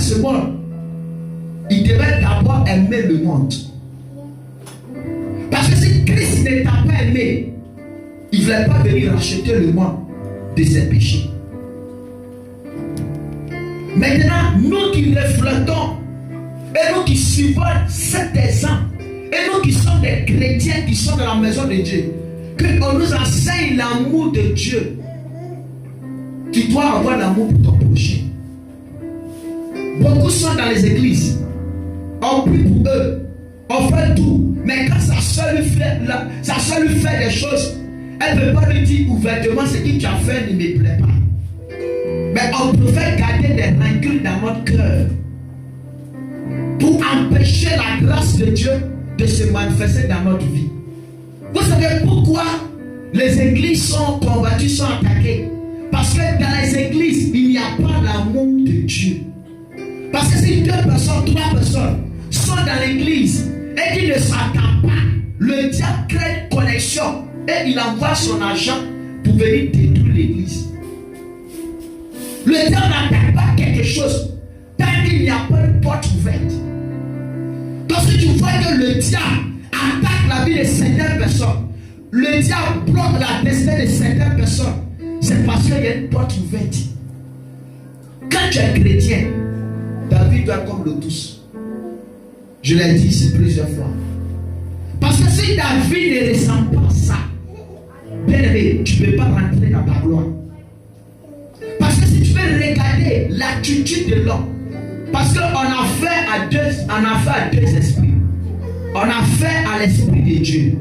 ce monde, il devait d'abord aimer le monde. Parce que si Christ ne t'a pas aimé, il ne voulait pas venir racheter le monde de ses péchés. Maintenant, nous qui reflétons, et nous qui suivons cet exemple, et nous qui sommes des chrétiens qui sont dans la maison de Dieu, qu'on nous enseigne l'amour de Dieu. Tu dois avoir l'amour pour ton prochain. Beaucoup sont dans les églises. On prie pour eux. On fait tout. Mais quand sa soeur lui fait des choses, elle ne peut pas lui dire ouvertement ce que tu as fait ne me plaît pas. Mais on préfère garder des rancunes dans notre cœur pour empêcher la grâce de Dieu de se manifester dans notre vie. Vous savez pourquoi les églises sont combattues, sont attaquées? Parce que dans les églises, il n'y a pas l'amour de Dieu. Parce que si 2 personnes, 3 personnes sont dans l'église et qu'ils ne s'attendent pas, le diable crée une connexion et il envoie son agent pour venir détruire l'église. Le diable n'attaque pas quelque chose tant qu'il n'y a pas une porte ouverte. Donc si tu vois que le diable attaque la vie de certaines personnes, le diable bloque la destinée de certaines personnes, c'est parce qu'il y a une porte ouverte. Quand tu es chrétien, ta vie doit être comme l'eau douce. Je l'ai dit ici plusieurs fois. Parce que si ta vie ne ressemble pas à ça, bien aimé, tu ne peux pas rentrer dans ta gloire. Parce que si tu veux regarder l'attitude de l'homme, parce qu'on a fait à deux esprits. On a fait à l'esprit de Dieu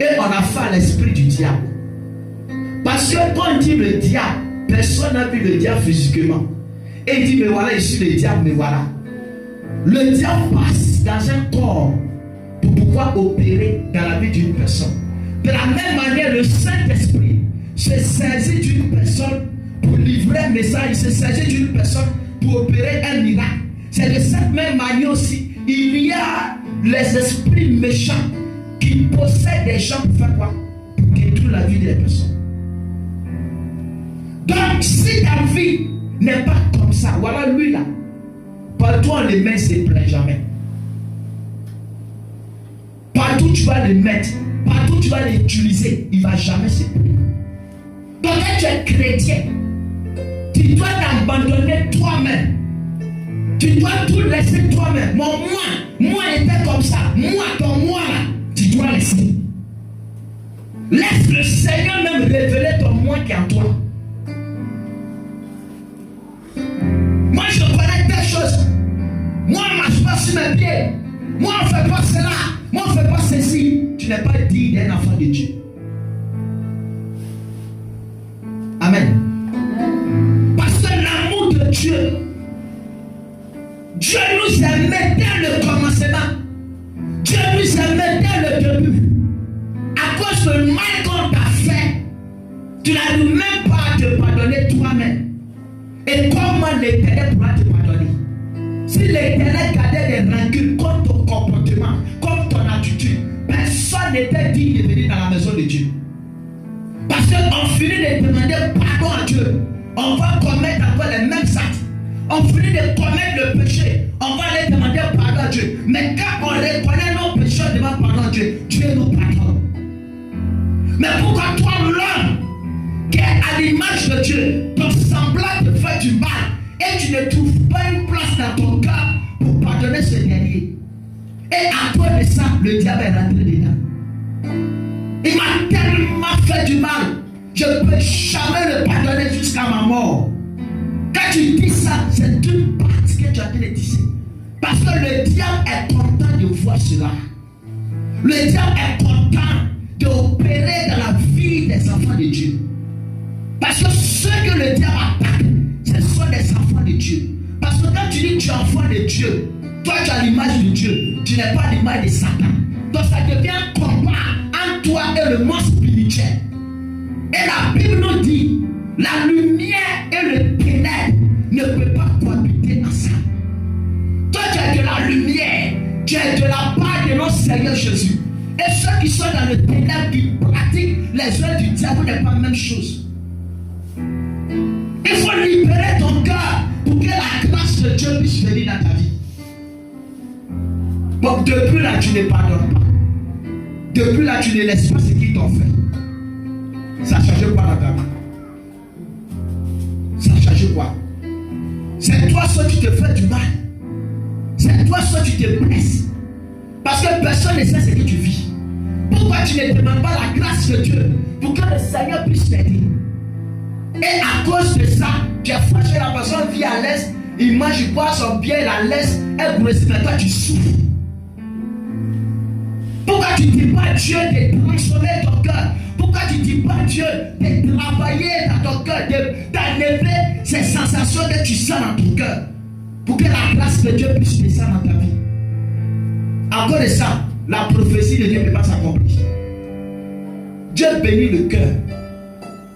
et on a fait à l'esprit du diable. Parce que quand on dit le diable, personne n'a vu le diable physiquement. Et il dit, mais voilà, je suis le diable, mais voilà. Le diable passe dans un corps pour pouvoir opérer dans la vie d'une personne. De la même manière, le Saint-Esprit se saisit d'une personne pour livrer un message, il se saisit d'une personne pour opérer un miracle. C'est de cette même manière aussi, il y a les esprits méchants qui possèdent des gens pour faire quoi? Pour détruire la vie des personnes. Donc, si ta vie n'est pas comme ça, voilà lui là, partout on les met, il ne se plaît jamais. Partout tu vas les mettre, partout tu vas les utiliser, il ne va jamais se plaire. Donc, quand tu es chrétien, tu dois t'abandonner toi-même. Tu dois tout laisser toi-même. Bon, moi j'étais comme ça. Moi, ton moi là, tu dois laisser. Laisse le Seigneur même révéler ton moi qui est en toi. Moi, je connais telle chose. Moi, je ne marche pas sur mes pieds. Moi, on ne fait pas cela. Moi, on ne fait pas ceci. Tu n'es pas digne d'un enfant de Dieu. Amen. Parce que l'amour de Dieu, Dieu nous aimait dès le commencement. Dieu nous aimait dès le début. À cause du mal qu'on t'a fait, tu n'arrives même pas à te pardonner toi-même. Et comment l'Éternel pourra te pardonner? Si l'Éternel gardait des rancunes contre ton comportement, contre ton attitude, personne n'était digne de venir dans la maison de Dieu. Parce qu'on finit de demander pardon à Dieu. On va commettre encore les mêmes actes. On finit de commettre le péché. On va aller demander pardon à Dieu. Mais quand on reconnaît nos péchés, on demande pardon à Dieu. Dieu nous pardonne. Mais pourquoi toi, l'homme, qui est à l'image de Dieu, ton semblable te fait du mal, et tu ne trouves pas une place dans ton cœur pour pardonner ce dernier? Et à cause de ça, le diable est rentré dedans. Il m'a tellement fait du mal, je ne peux jamais le pardonner jusqu'à ma mort. Quand tu dis ça, c'est une partie que tu as dit de dire. Parce que le diable est content de voir cela. Le diable est content d'opérer dans la vie des enfants de Dieu. Parce que ceux que le diable attaque, ce sont des enfants de Dieu. Parce que quand tu dis que tu es enfant de Dieu, toi tu as l'image de Dieu, tu n'es pas l'image de Satan. Donc ça devient un combat entre toi et le monde spirituel. Et la Bible nous dit, la lumière et le ténèbre ne peuvent pas cohabiter ensemble. Toi tu es de la lumière, tu es de la part de notre Seigneur Jésus. Et ceux qui sont dans le ténèbre, qui pratiquent les œuvres du diable, n'est pas la même chose. Il faut libérer ton cœur pour que la grâce grâce de Dieu puisse venir dans ta vie. Bon, depuis là, tu ne pardonnes pas. Depuis là, tu ne laisses pas ce qu'ils t'ont fait. Ça a changé quoi dans ta vie? Ça a changé quoi? C'est toi seul qui te fais du mal. C'est toi seul qui te blesses. Parce que personne ne sait ce que tu vis. Pourquoi tu ne demandes pas la grâce de Dieu pour que le Seigneur puisse t'aider? Et à cause de ça, tu as fâché, la personne vit à l'aise, il mange, il boit son bien, la laisse, elle grossit, mais toi tu souffres. Pourquoi tu ne dis pas Dieu de transformer ton cœur? Pourquoi tu ne dis pas Dieu de travailler dans ton cœur, d'enlever ces sensations que tu sens dans ton cœur, pour que la grâce de Dieu puisse descendre dans ta vie? À cause de ça, la prophétie de Dieu ne peut pas s'accomplir. Dieu bénit le cœur.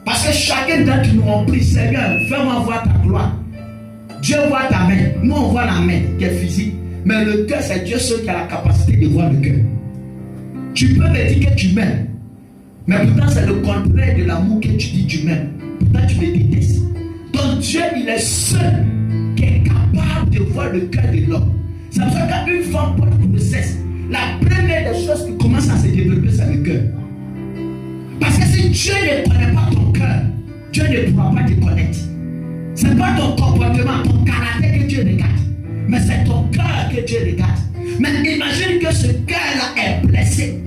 Parce que chacun d'entre nous a pris, Seigneur, fais-moi voir ta gloire. Dieu voit ta main. Nous, on voit la main qui est physique. Mais le cœur, c'est Dieu seul qui a la capacité de voir le cœur. Tu peux me dire que tu m'aimes. Mais pourtant, c'est le contraire de l'amour que tu dis tu m'aimes. Pourtant, tu me détestes. Donc, Dieu, il est seul qui est capable de voir le cœur de l'homme. C'est pour ça qu'une femme porte grossesse, la première des choses qui commence à se développer, c'est le cœur. Parce que si Dieu ne connaît pas ton cœur, Dieu ne pourra pas te connaître. Ce n'est pas ton comportement, ton caractère que Dieu regarde, mais c'est ton cœur que Dieu regarde. Mais imagine que ce cœur-là est blessé.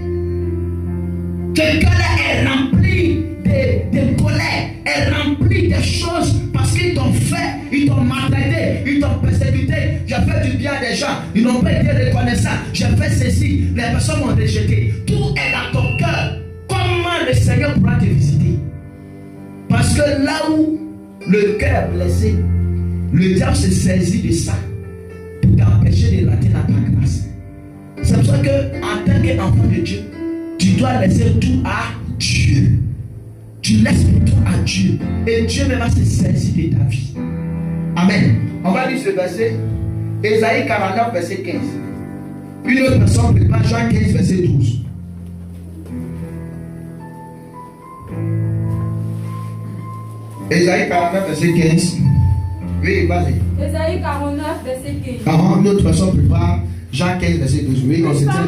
Ce cœur-là est rempli de colère, est rempli de choses parce qu'ils t'ont fait, ils t'ont maltraité, ils t'ont persécuté. J'ai fait du bien à des gens, ils n'ont pas été reconnaissants. J'ai fait ceci, les personnes m'ont rejeté. Tout est dans ton cœur. Comment le Seigneur pourra te visiter? Parce que là où le cœur est blessé, le diable se saisit de ça pour t'empêcher de rater dans ta grâce. C'est pour ça qu'en tant qu'enfant de Dieu, tu dois laisser tout à Dieu. Tu laisses tout à Dieu. Et Dieu même va se saisir de ta vie. Amen. On va lire ce verset. Ésaïe 49, verset 15. Une autre personne prépare Jean 15, verset 12. Ésaïe 49, verset 15. Oui, vas-y. Ésaïe 49, verset 15. Une autre personne prépare Jean 15, verset 12. Oui, on se tient.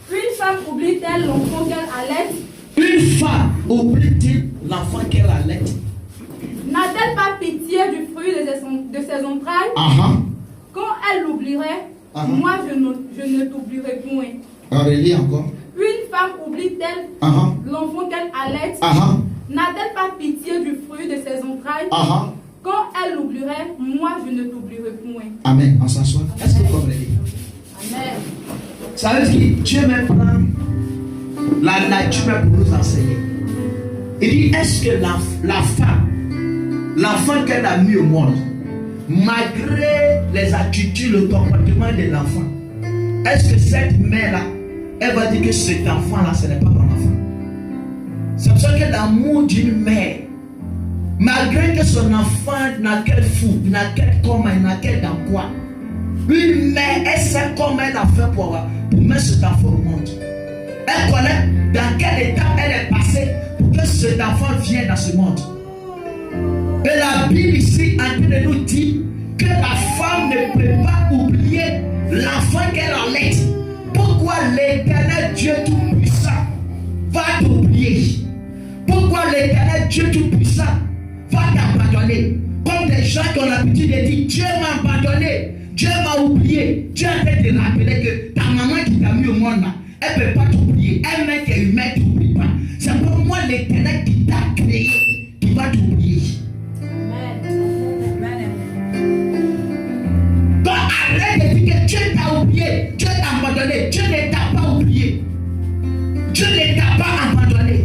Une femme oublie-t-elle l'enfant qu'elle allait? Une femme oublie-t-elle l'enfant qu'elle allait? N'a-t-elle pas pitié du fruit de ses entrailles? Quand elle l'oublierait, moi je ne t'oublierai point. On relit encore. Une femme oublie-t-elle l'enfant qu'elle allait? N'a-t-elle pas pitié du fruit de ses entrailles? Quand elle l'oublierait, moi je ne t'oublierai point. Amen. On s'assoit. Est-ce que vous comprenez? Amen. Ça veut dire que Dieu me prend la nature pour nous enseigner. Il dit, est-ce que la femme, l'enfant qu'elle a mis au monde, malgré les attitudes, le comportement de l'enfant, est-ce que cette mère-là, elle va dire que cet enfant-là, ce n'est pas mon enfant? C'est pour ça que l'amour d'une mère, malgré que son enfant n'a qu'elle fou, n'a qu'elle comment, n'a qu'elle dans quoi, une mère, elle sait comment elle a fait pour mettre cet enfant au monde. Elle connaît dans quel état elle est passée pour que cet enfant vienne dans ce monde. Et la Bible ici en train de nous dire que la femme ne peut pas oublier l'enfant qu'elle allait. Pourquoi l'Éternel Dieu Tout-Puissant va t'oublier? Pourquoi l'Éternel Dieu Tout-Puissant va t'abandonner? Comme des gens qui ont l'habitude de dire Dieu m'a abandonné, Dieu m'a oublié. Dieu a fait te rappeler que ta maman qui t'a mis au monde là, elle ne peut pas t'oublier. Elle-même qui est humaine ne t'oublie pas. C'est pour moi l'Éternel qui t'a créé qui va t'oublier. Donc arrête de dire que Dieu t'a oublié, Dieu t'a abandonné. Dieu ne t'a pas oublié. Dieu ne t'a pas abandonné.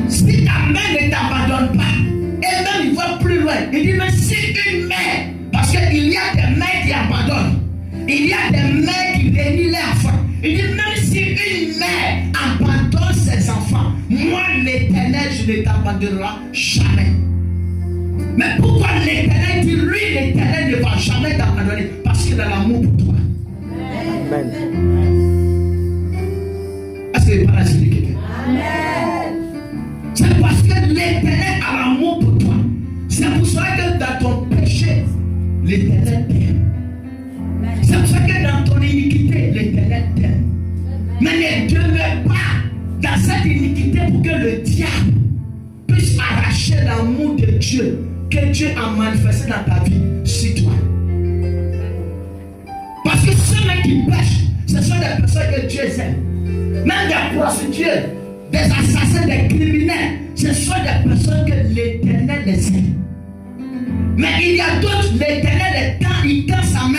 Si ta mère ne t'abandonne pas, et même il va plus loin. Il dit, mais si une mère, parce qu'il y a des mères qui abandonnent, il y a des mères qui réunissent leurs enfants. Il dit, même si une mère abandonne ses enfants, moi l'Éternel, je ne t'abandonnerai jamais. Mais pourquoi l'Éternel dit, lui l'Éternel ne va jamais t'abandonner? Parce qu'il a l'amour pour toi. Amen. Est-ce que pas la quelqu'un? Amen. C'est parce que l'Éternel a l'amour pour toi. C'est pour cela que dans ton péché, l'Éternel l'Éternel t'aime. C'est pour ça que dans ton iniquité, l'Éternel t'aime. Mais ne demeure pas dans cette iniquité pour que le diable puisse arracher l'amour de Dieu que Dieu a manifesté dans ta vie sur toi. Parce que ceux qui pêchent, ce sont des personnes que Dieu aime. Même des prostituées, des assassins, des criminels, ce sont des personnes que l'Éternel les aime. Mais il y a d'autres, l'Éternel il tend sa main.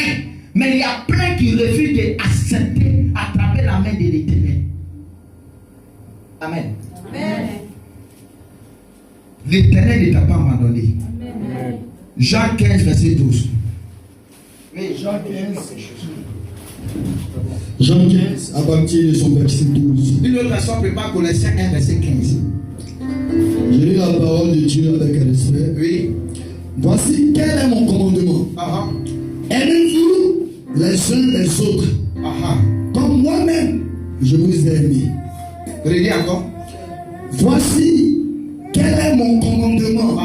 Mais il y a plein qui refusent d'accepter à travers la main de l'Éternel. Amen. Amen. L'Éternel ne t'a pas abandonné. Amen. Jean 15, verset 12. Oui, Jean 15. Jean 15, à partir de son verset 12. Une autre personne ne peut pas connaître 1, verset 15. Je lis la parole de Dieu avec respect. Oui. Voici quel est mon commandement. Aimez-vous les uns les autres. Comme moi-même, je vous ai aimé. Relis encore. Voici quel est mon commandement.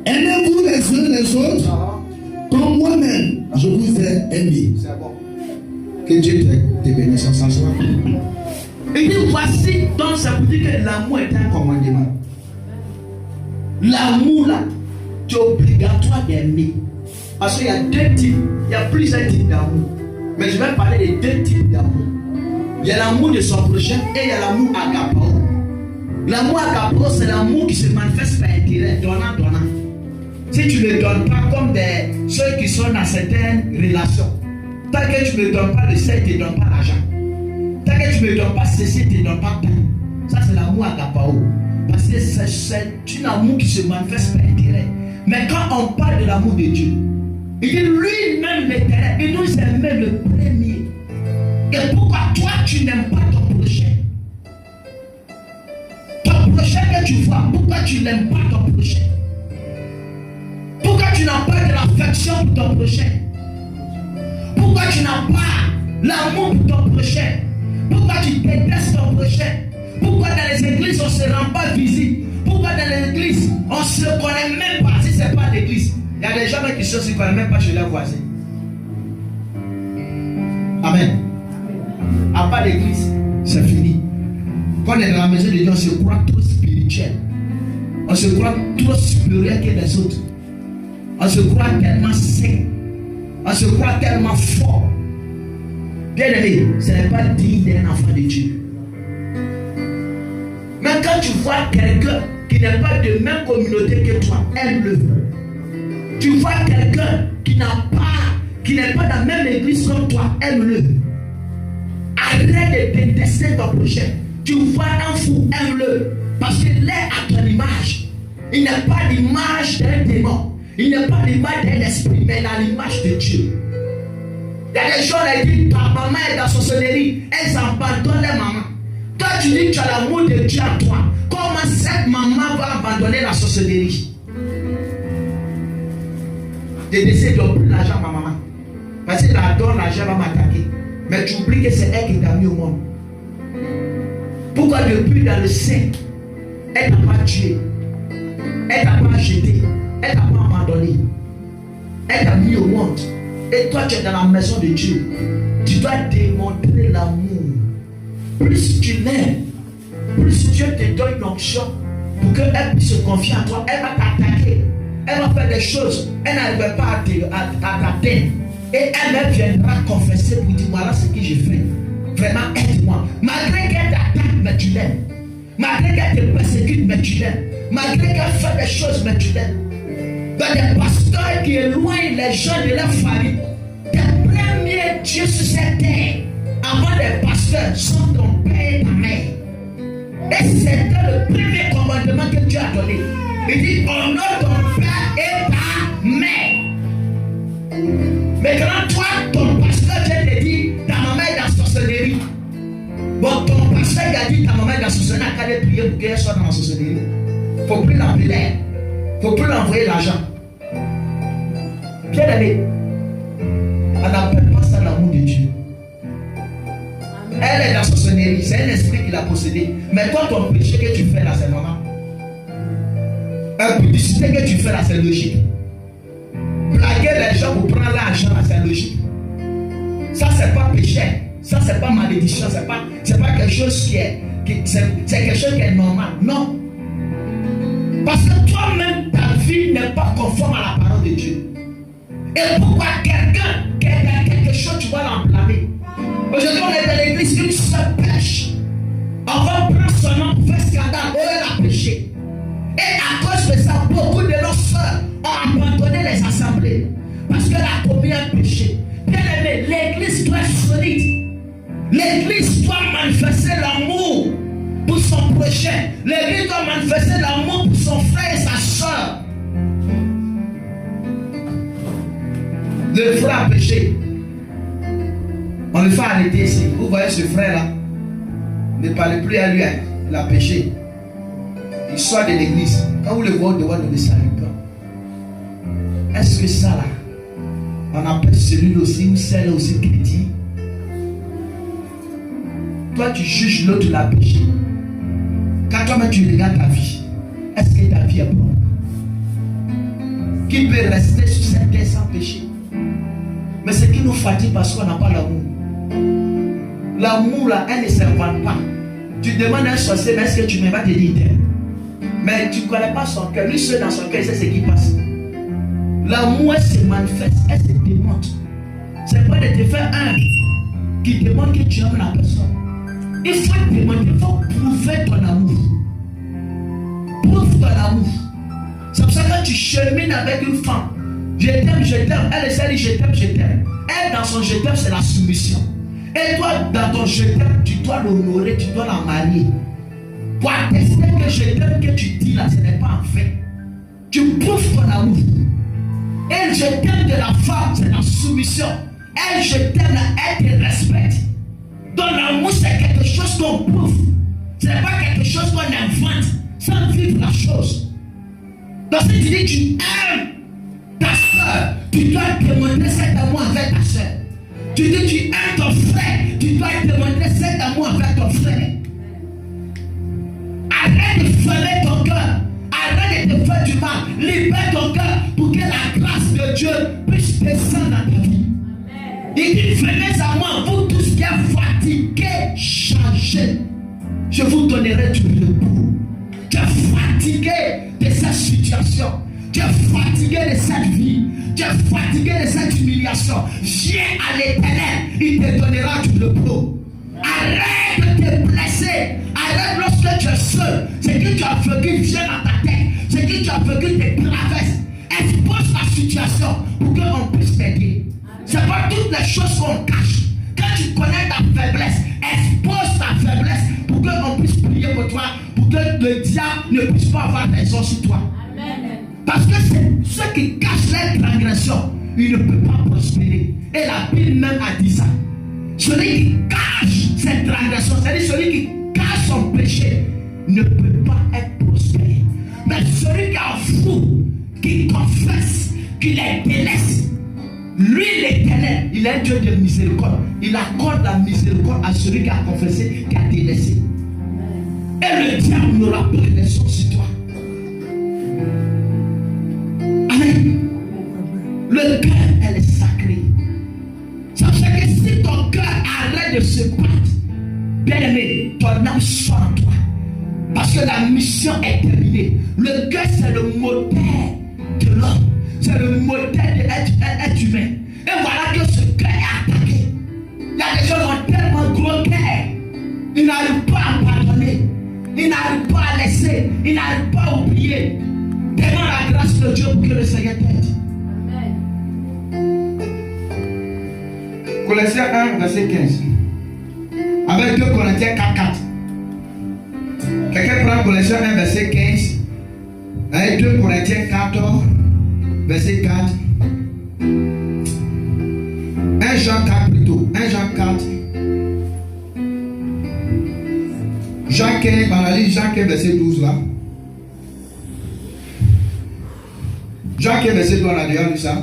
Aimez-vous les uns les autres. Comme moi-même, je vous ai aimé. C'est bon. Que Dieu te bénisse en s'asseoir. Et puis voici, donc ça veut dire que l'amour est un commandement. L'amour là, c'est obligatoire d'aimer. Parce qu'il y a deux types, il y a plusieurs types d'amour. Mais je vais parler de deux types d'amour. Il y a l'amour de son prochain et il y a l'amour agapao. L'amour agapao, c'est l'amour qui se manifeste par intérêt, donnant. Si tu ne donnes pas comme ceux qui sont dans certaines relations, tant que tu ne donnes pas le sexe, tu ne donnes pas l'argent. Tant que tu ne donnes pas ceci, tu ne donnes pas pain. Ça, c'est l'amour agapao. Parce que c'est un amour qui se manifeste par intérêt. Mais quand on parle de l'amour de Dieu, il dit lui-même l'Éternel, il nous aimait le premier. Et pourquoi toi tu n'aimes pas ton prochain? Ton prochain que tu vois, pourquoi tu n'aimes pas ton prochain? Pourquoi tu n'as pas de l'affection pour ton prochain? Pourquoi tu n'as pas l'amour pour ton prochain? Pourquoi tu détestes ton prochain? Pourquoi dans les églises on ne se rend pas visible? Pourquoi dans les églises on ne se connaît même pas si ce n'est pas l'église? Il y a des gens qui ne se connaissent même pas chez leurs voisins. Amen. À part l'église, c'est fini. Quand on est dans la maison de Dieu, on se croit trop spirituel. On se croit trop supérieur que les autres. On se croit tellement saint. On se croit tellement fort. Bien aimé, ce n'est pas digne d'un enfant de Dieu. Mais quand tu vois quelqu'un qui n'est pas de même communauté que toi, aime-le. Tu vois quelqu'un qui n'est pas dans la même église que toi, aime-le. Arrête de détester ton prochain. Tu vois un fou, aime-le. Parce qu'il est à ton image. Il n'est pas l'image d'un démon. Il n'est pas l'image d'un esprit, mais il a l'image de Dieu. Il y a des gens qui disent ta maman est dans la sorcellerie. Elles abandonnent les mamans. Toi tu dis que tu as l'amour de Dieu à toi. Comment cette maman va abandonner la sorcellerie? J'ai décidé de donner l'argent à ma maman. Parce qu'elle adore l'argent, elle va m'attaquer. Mais tu oublies que c'est elle qui t'a mis au monde. Pourquoi depuis dans le sein, elle t'a pas tué, elle t'a pas jeté, elle t'a pas abandonné, elle t'a mis au monde. Et toi tu es dans la maison de Dieu. Tu dois démontrer l'amour. Plus tu l'aimes, plus Dieu te donne une onction pour qu'elle puisse se confier à toi. Elle va t'attaquer. Elle va faire des choses. Elle n'arrive pas à t'atteindre. Et elle viendra confesser pour dire voilà ce que j'ai fait. Vraiment aide-moi. Malgré qu'elle t'attaque, mais tu l'aimes. Malgré qu'elle te persécute, mais tu l'aimes. Malgré qu'elle fait des choses, mais tu l'aimes. Dans des pasteurs qui éloignent les gens de leur famille, les premiers dieux sur cette terre, avant les pasteurs, sont ton père et ta mère. Et c'était le premier commandement que Dieu a donné. Il dit honore ton père et ta mère. Maintenant, toi, ton pasteur te dit ta maman est dans la sorcellerie. Bon, ton pasteur a dit ta maman est dans la sorcellerie, elle a qu'à prier pour qu'elle soit dans la sorcellerie. Il ne faut plus l'appeler, il ne faut plus l'envoyer l'argent. Bien aimé, on n'appelle pas ça l'amour de Dieu. Elle est dans la sorcellerie, c'est un esprit qui l'a possédé. Mais toi, ton péché que tu fais là, c'est normal. Un publicité que tu fais là, c'est logique. Blaguer les gens vous prennent l'argent, c'est logique. Ça, c'est pas péché. Ça, c'est pas malédiction. C'est pas quelque chose c'est quelque chose qui est normal. Non. Parce que toi-même, ta vie n'est pas conforme à la parole de Dieu. Et pourquoi quelqu'un qui a quelque chose, tu vas l'emblâmer? Aujourd'hui, on est dans l'église, une seule pêche. On va prendre son nom pour faire scandale. Oh, elle a péché. Et à cause de ça, beaucoup de nos soeurs ont abandonné les assemblées. Parce qu'elle a commis un péché. Bien aimé, l'église doit être solide. L'église doit manifester l'amour pour son prochain. L'église doit manifester l'amour pour son frère et sa soeur. Le frère a péché. On le fait arrêter ici. Vous voyez ce frère-là. Ne parlez plus à lui. Il a péché. Il sort de l'église. Quand vous le voyez devant, ne le saluez pas. Est-ce que ça là, on appelle celui-là aussi ou celle aussi chrétien? Toi, tu juges l'autre, tu l'as péché. Quand toi-même tu regardes ta vie, est-ce que ta vie est propre? Qui peut rester sur cette terre sans péché? Mais ce qui nous fatigue parce qu'on n'a pas l'amour. L'amour là, elle ne s'invente pas. Tu demandes à un sorcier, mais est-ce que tu m'aimes? Te dire mais tu ne connais pas son cœur. Lui seul dans son cœur, il sait ce qui passe. L'amour, elle se manifeste, elle se démontre. C'est pas de te faire un qui demande que tu aimes la personne. Il faut te demander, il faut prouver ton amour. Prouve ton amour. C'est pour ça que quand tu chemines avec une femme, je t'aime, elle essaie de dire je t'aime. Elle, dans son je t'aime, c'est la soumission. Et toi, dans ton je t'aime, tu dois l'honorer, tu dois la marier. Pour attester que je t'aime que tu dis là, ce n'est pas en fait. Tu prouves ton amour. Elle, je t'aime de la femme, c'est la soumission. Elle, je t'aime, elle te respecte. Donc l'amour, c'est quelque chose qu'on prouve. Ce n'est pas quelque chose qu'on invente sans vivre la chose. Donc si tu dis que tu aimes ta soeur, tu dois démontrer cet amour avec ta soeur. Tu dis que tu aimes ton frère, tu dois démontrer cet amour avec ton frère. Arrête de fermer ton cœur. Arrête de te faire du mal. Libère ton cœur pour que la grâce de Dieu puisse descendre dans ta vie. Il dit, venez à moi, vous tous qui êtes fatigués, changez. Je vous donnerai du repos. Tu es fatigué de cette situation. Tu es fatigué de cette vie. Tu es fatigué de cette humiliation. Viens à l'Éternel, il te donnera du repos. Arrête de te blesser. Arrête lorsque tu es seul. Ce que tu as vécu vient dans ta tête. Ce que tu as vécu te traverse. Expose ta situation pour qu'on puisse t'aider. Ce n'est pas toutes les choses qu'on cache. Quand tu connais ta faiblesse, expose ta faiblesse pour qu'on puisse prier pour toi, pour que le diable ne puisse pas avoir raison sur toi. Amen. Parce que c'est ceux qui cachent les transgressions, ils ne peuvent pas prospérer. Et la Bible même a dit ça. Celui qui cache ses transgressions, c'est-à-dire celui qui cache son péché, ne peut pas être prospéré. Mais celui qui est fou, qui confesse, qui les délaisse, lui l'Éternel, il est un Dieu de miséricorde. Il accorde la miséricorde à celui qui a confessé, qui a délaissé. Et le diable n'aura pas raison sur toi. Amen. Le cœur, elle est sacrée. Ça veut dire que si ton cœur arrête de se battre, bien aimé, ton âme sort en toi. Parce que la mission est terminée. Le cœur, c'est le moteur de l'homme. C'est le moteur de l'être humain. Et voilà que ce cœur est attaqué. Il y a des gens qui ont tellement gros cœur. Ils n'arrivent pas à pardonner. Ils n'arrivent pas à laisser. Ils n'arrivent pas à oublier. Demande la grâce de Dieu pour que le Seigneur t'aide. Colossiens 1, verset 15. Avec 2 Corinthiens 4, 4. Quelqu'un prend Colossiens 1, verset 15. Avec 2 Corinthiens 14, verset 4. 1 Jean 4 plutôt. 1 Jean 4. Jean 15, on a lu Jean 15, verset 12 là. Jean 15, verset 12, on a déjà lu ça.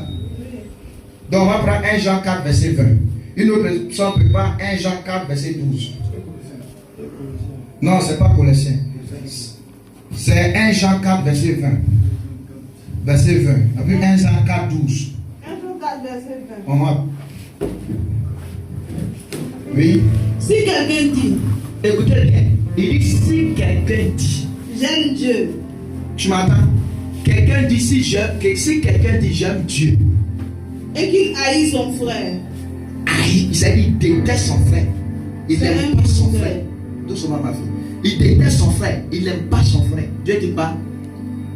Donc on va prendre 1 Jean 4, verset 20. Une autre version prépare 1 Jean 4, verset 12. Non, ce n'est pas Colossiens. C'est 1 Jean 4, verset 20. Verset 20. Après 1 Jean 4, 12. verset 20. Oui. Si quelqu'un dit, écoutez bien, il dit si quelqu'un dit, j'aime Dieu. Tu m'entends? Quelqu'un dit si quelqu'un dit j'aime Dieu. Et qu'il haït son frère. Il déteste son frère. Il n'aime pas son frère. Doucement ma fille. Il déteste son frère. Il n'aime pas son frère. Dieu dit pas.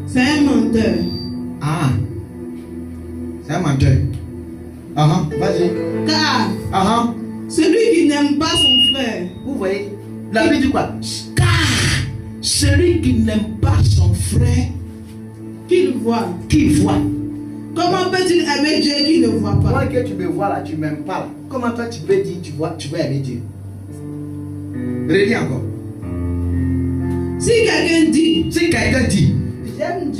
C'est un menteur. Ah. C'est un menteur. Vas-y. Car celui qui n'aime pas son frère. Vous voyez? La Bible dit quoi? Car celui qui n'aime pas son frère, qu'il voit. Comment peut-il aimer Dieu qui ne voit pas? Moi que tu me vois là, tu ne m'aimes pas là. Comment toi tu peux dire tu veux aimer Dieu? Relis encore. Si quelqu'un dit j'aime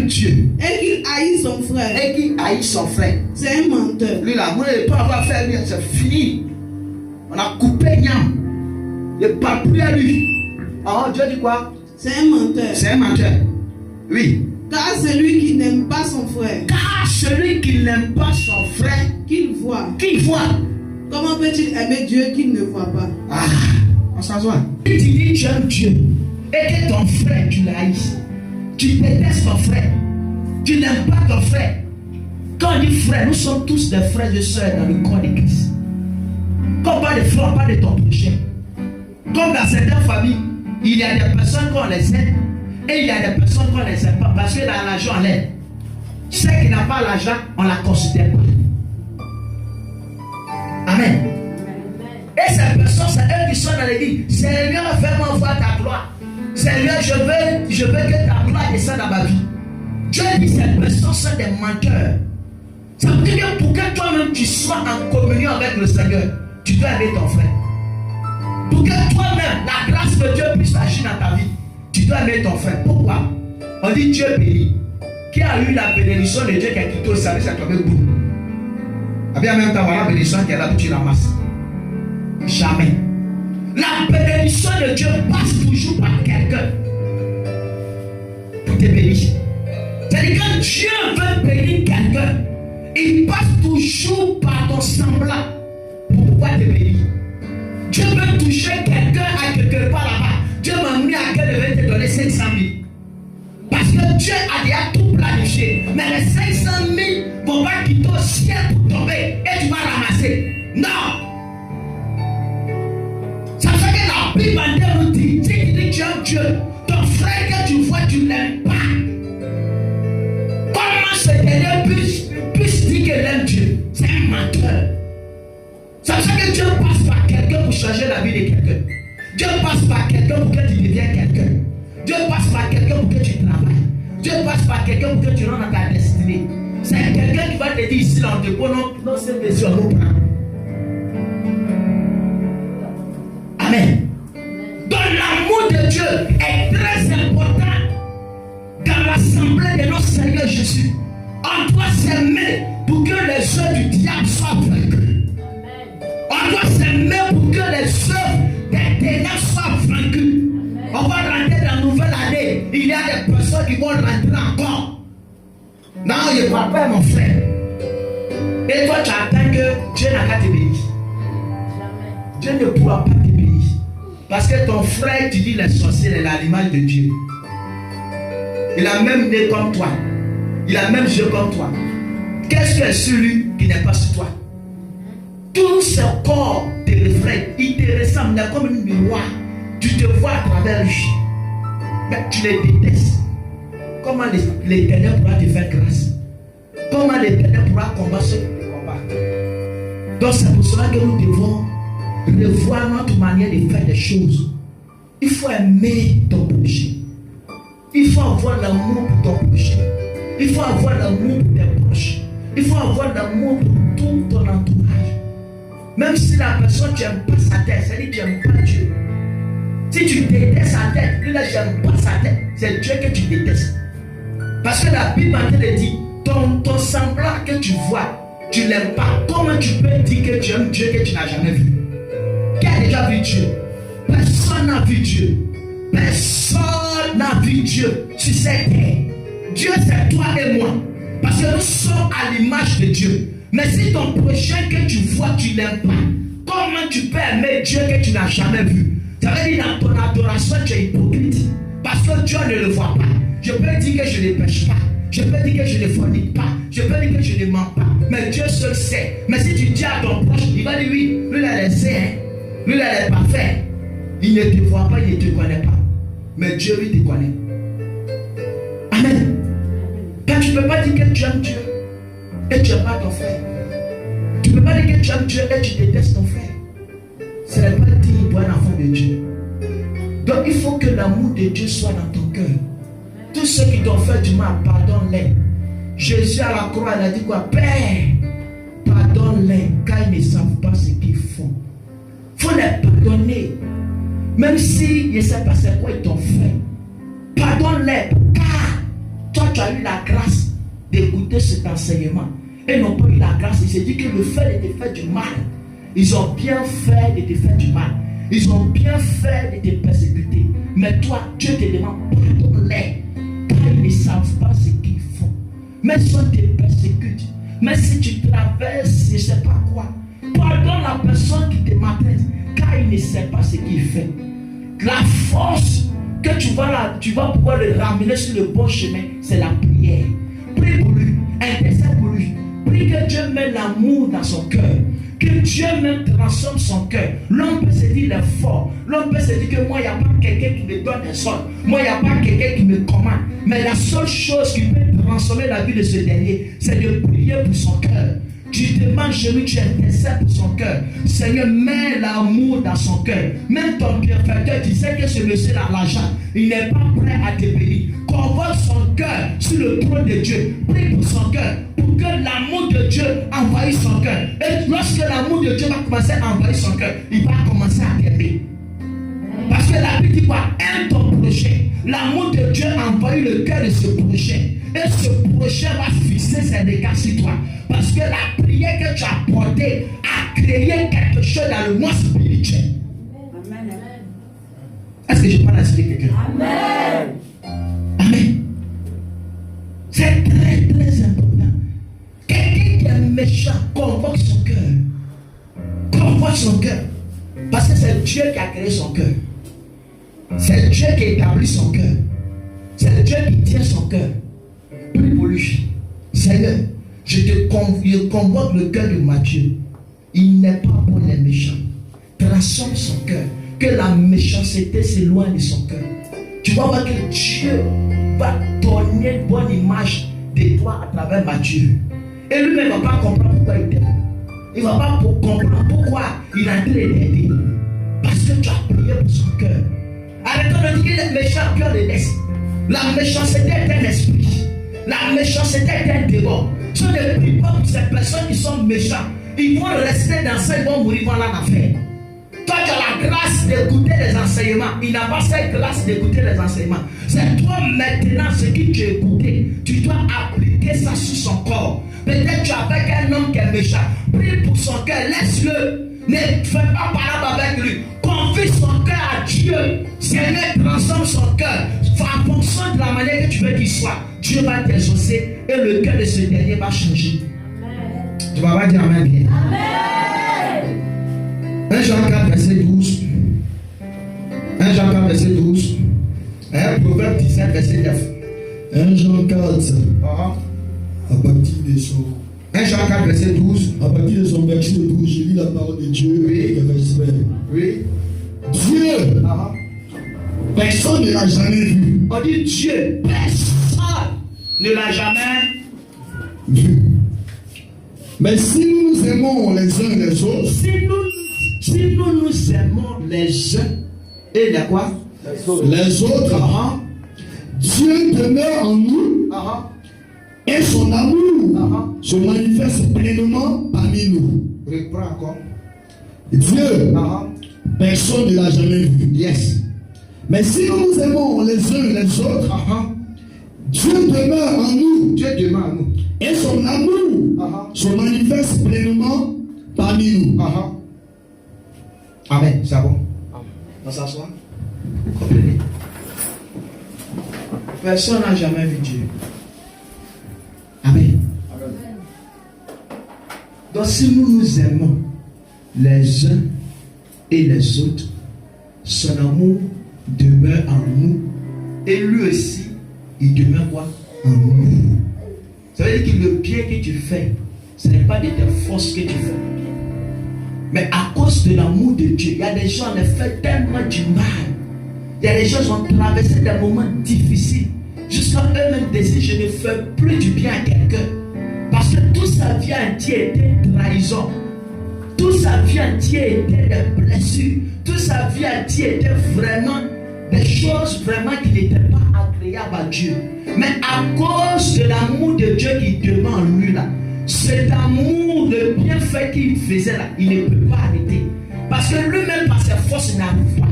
Dieu et qu'il haït son frère, c'est un menteur. Lui là, moi je ne peux pas avoir fait lui, c'est fini. On a coupé Niam. Il ne parle plus à lui. Dieu dit quoi? C'est un menteur. Oui. Car celui qui n'aime pas son frère. Qu'il voit. Comment peut-il aimer Dieu qu'il ne voit pas? On s'assoit. Si tu dis tu aimes Dieu et que ton frère tu l'haïs, tu détestes ton frère, tu n'aimes pas ton frère. Quand on dit frère, nous sommes tous des frères et sœurs dans le corps de Christ. Quand on parle de frère, on parle de ton prochain. Comme dans certaines familles, il y a des personnes qu'on les aide et il y a des personnes qu'on les aime pas parce que dans l'argent on l'aide. Ceux qui n'ont pas l'argent, on ne la considère pas. Amen. Et ces personnes, c'est eux qui sont dans l'église. Seigneur, fais-moi voir ta gloire. Seigneur, je veux que ta gloire descende dans ma vie. Dieu dit ces personnes sont des menteurs. Ça veut dire que pour que toi-même tu sois en communion avec le Seigneur, tu dois aimer ton frère. Pour que toi-même, la grâce de Dieu puisse agir dans ta vie, tu dois aimer ton frère. Pourquoi? On dit Dieu bénit. Qui a eu la bénédiction de Dieu qui a quitté au service à toi-même bout? Et bien en même temps, voilà la bénédiction qui est là, tu ramasses. Jamais. La bénédiction de Dieu passe toujours par quelqu'un pour te bénir. C'est-à-dire que Dieu veut bénir quelqu'un, il passe toujours par ton semblant pour pouvoir te bénir. Dieu veut toucher quelqu'un à quelque part là-bas. Dieu m'a mis à quel devait te donner 500 000. Parce que Dieu a déjà tout planifié. Mais les 500 000 ne vont pas quitter au ciel pour tomber et tu vas ramasser. Non! Ça fait que la Bible nous dit, si tu dis tu aimes Dieu, ton frère que tu vois, tu ne l'aimes pas. Comment ce dernier puisse dire qu'il aime Dieu? C'est un menteur. Ça fait que Dieu passe par quelqu'un pour changer la vie de quelqu'un. Dieu passe par quelqu'un pour que tu deviennes quelqu'un. Dieu passe par quelqu'un pour que tu travailles. Dieu passe par quelqu'un pour que tu rentres dans ta destinée. C'est quelqu'un qui va te dire ici, là, on te prend, non, c'est question, nous prend. Amen. Donc l'amour de Dieu est très important dans l'assemblée de notre Seigneur Jésus. On doit s'aimer pour que les œuvres du diable soient vaincus. On doit s'aimer pour que les œuvres des ténèbres soient vaincues. On va rentrer dans la nouvelle année. Il y a des personnes qui vont rentrer encore. Non, je ne parle pas mon frère. Et toi tu attends que Dieu n'a qu'à te bénir. Dieu ne pourra pas te bénir. Parce que ton frère, tu dis les sorciers, il est à l'image de Dieu. Il a même nez comme toi. Il a même yeux comme toi. Qu'est-ce que celui qui n'est pas sur toi? Tout ce corps te reflète. Il te ressemble comme un miroir. Tu te vois à travers lui. Mais tu les détestes. Comment l'Éternel pourra te faire grâce? Comment l'Éternel pourra combattre ceux qui te combattent? Donc c'est pour cela que nous devons revoir notre manière de faire des choses. Il faut aimer ton prochain. Il faut avoir l'amour pour ton prochain. Il faut avoir l'amour pour tes proches. Il faut avoir l'amour pour tout ton entourage. Même si la personne tu n'aimes pas sa tête, c'est-à-dire que tu n'aimes pas Dieu. Si tu détestes sa tête, lui là je n'aime pas sa tête, c'est Dieu que tu détestes. Parce que la Bible dit, ton semblant que tu vois, tu ne l'aimes pas. Comment tu peux dire que tu aimes Dieu que tu n'as jamais vu? Qui a déjà vu Dieu? Personne n'a vu Dieu. Personne n'a vu Dieu sur cette terre. Dieu c'est toi et moi. Parce que nous sommes à l'image de Dieu. Mais si ton prochain que tu vois, tu n'aimes pas, comment tu peux aimer Dieu que tu n'as jamais vu? Ça veut dire dans ton adoration, tu es hypocrite. Parce que Dieu ne le voit pas. Je peux dire que je ne pêche pas. Je peux dire que je ne fornique pas. Je peux dire que je ne mens pas. Mais Dieu seul sait. Mais si tu dis à ton proche, il va dire oui, lui il a laissé, hein. Lui il est parfait. Il ne te voit pas, il ne te connaît pas. Mais Dieu lui te connaît. Amen. Car tu ne peux pas dire que tu aimes Dieu et tu n'aimes pas ton frère. Tu ne peux pas dire que tu aimes Dieu et tu détestes ton frère. Ce n'est pas digne pour un enfant de Dieu. Donc il faut que l'amour de Dieu soit dans ton cœur. Tous ceux qui t'ont fait du mal, pardonne-les. Jésus à la croix, il a dit quoi? Père, pardonne-les, car ils ne savent pas ce qu'ils font. Il faut les pardonner. Même si je ne sais pas c'est quoi ils t'ont fait. Pardonne-les, car toi tu as eu la grâce d'écouter cet enseignement. Et n'ont pas eu la grâce. Il s'est dit que le fait de te faire du mal, ils ont bien fait de te faire du mal. Ils ont bien fait de te persécuter. Mais toi, Dieu te demande, pardonne-les. Car ils ne savent pas ce qu'ils font. Mais si on te persécute, mais si tu traverses, je ne sais pas quoi, pardonne la personne qui te maltraite. Car il ne sait pas ce qu'il fait. La force que tu vas pouvoir le ramener sur le bon chemin, c'est la prière. Prie pour lui, intercède pour lui. Prie que Dieu mette l'amour dans son cœur. Que Dieu même transforme son cœur. L'homme peut se dire il est fort. L'homme peut se dire que moi, il n'y a pas quelqu'un qui me donne un sol. Moi, il n'y a pas quelqu'un qui me commande. Mais la seule chose qui peut transformer la vie de ce dernier, c'est de prier pour son cœur. Tu demandes chez lui, tu intercèdes pour son cœur. Seigneur, mets l'amour dans son cœur. Même ton bienfaiteur, tu sais que ce monsieur-là, l'argent, il n'est pas prêt à te bénir. Convoque son cœur sur le trône de Dieu. Prie pour son cœur. Pour que l'amour de Dieu envahisse son cœur. Et lorsque l'amour de Dieu va commencer à envahir son cœur, il va commencer à t'aimer. Parce que la Bible dit quoi? Aime ton prochain. L'amour de Dieu envahit le cœur de ce prochain. Et ce prochain va fixer ses regards sur toi. Parce que la prière que tu as portée a créé quelque chose dans le monde spirituel. Amen. Est-ce que je parle à quelqu'un? Amen. Amen. C'est très très important. Quelqu'un qui est méchant convoque son cœur. Convoque son cœur. Parce que c'est Dieu qui a créé son cœur. C'est Dieu qui établit son cœur. C'est Dieu qui tient son cœur. Prie pour lui. Seigneur, je convoque le cœur de Matthieu. Il n'est pas bon les méchants. Transforme son cœur. Que la méchanceté s'éloigne de son cœur. Tu vas voir que Dieu va donner une bonne image de toi à travers Matthieu. Et lui-même ne va pas comprendre pourquoi il t'aime. Il ne va pas comprendre pourquoi il a envie de t'aider. Parce que tu as prié pour son cœur. Arrêtons de dire qu'il est méchant, Dieu le laisse. La méchanceté est un esprit. La méchanceté est un démon. Si on ne prie pas pour ces personnes qui sont méchantes, ils vont rester dans ça, ils vont mourir dans l'affaire. Toi, tu as la grâce d'écouter les enseignements. Il n'a pas cette grâce d'écouter les enseignements. C'est toi maintenant ce que tu as écouté. Tu dois appliquer ça sur son corps. Peut-être tu es avec un homme qui est méchant. Prie pour son cœur, laisse-le. Ne fais pas parler avec lui. Confie son cœur à Dieu. Seigneur, transforme son cœur. En fonction de la manière que tu veux qu'il soit, Dieu va t'exaucer et le cœur de ce dernier va changer. Amen. Tu vas pas dire Amen bien. Amen. 1 Jean 4, verset 12. 1 Jean 4, verset 12. Proverbe 17, verset 9. 1 Jean 4. À partir de son. 1 Jean 4, verset 12. À partir de son verset 12, je lis la parole de Dieu. Oui. Oui. Dieu. Personne ne l'a jamais vu. On dit Dieu, personne ne l'a jamais vu. Mais si nous nous aimons les uns les autres, si nous nous aimons les uns et les quoi? Les autres, Dieu demeure en nous et son amour se manifeste pleinement parmi nous. Reprends encore. Dieu, personne ne l'a jamais vu. Yes. Mais si nous nous aimons les uns les autres, Dieu demeure en nous. Dieu demeure en nous. Et son amour se manifeste pleinement parmi nous. Amen. C'est bon. On s'assoit. Comprenez. Personne n'a jamais vu Dieu. Amen. Donc si nous nous aimons les uns et les autres, son amour demeure en nous et lui aussi, il demeure quoi? En nous. Ça veut dire que le bien que tu fais, ce n'est pas de tes forces que tu fais le bien. Mais à cause de l'amour de Dieu, il y a des gens qui ont fait tellement du mal. Il y a des gens qui ont traversé des moments difficiles. Jusqu'à eux-mêmes décident, je ne fais plus du bien à quelqu'un. Parce que toute sa vie entière était trahison. Toute sa vie entière était des blessures. Toute sa vie entière était vraiment des choses vraiment qui n'étaient pas agréables à Dieu. Mais à cause de l'amour de Dieu qui demeure en lui là, cet amour, le bienfait qu'il faisait là, il ne peut pas arrêter. Parce que lui-même, par ses forces, il n'arrive pas.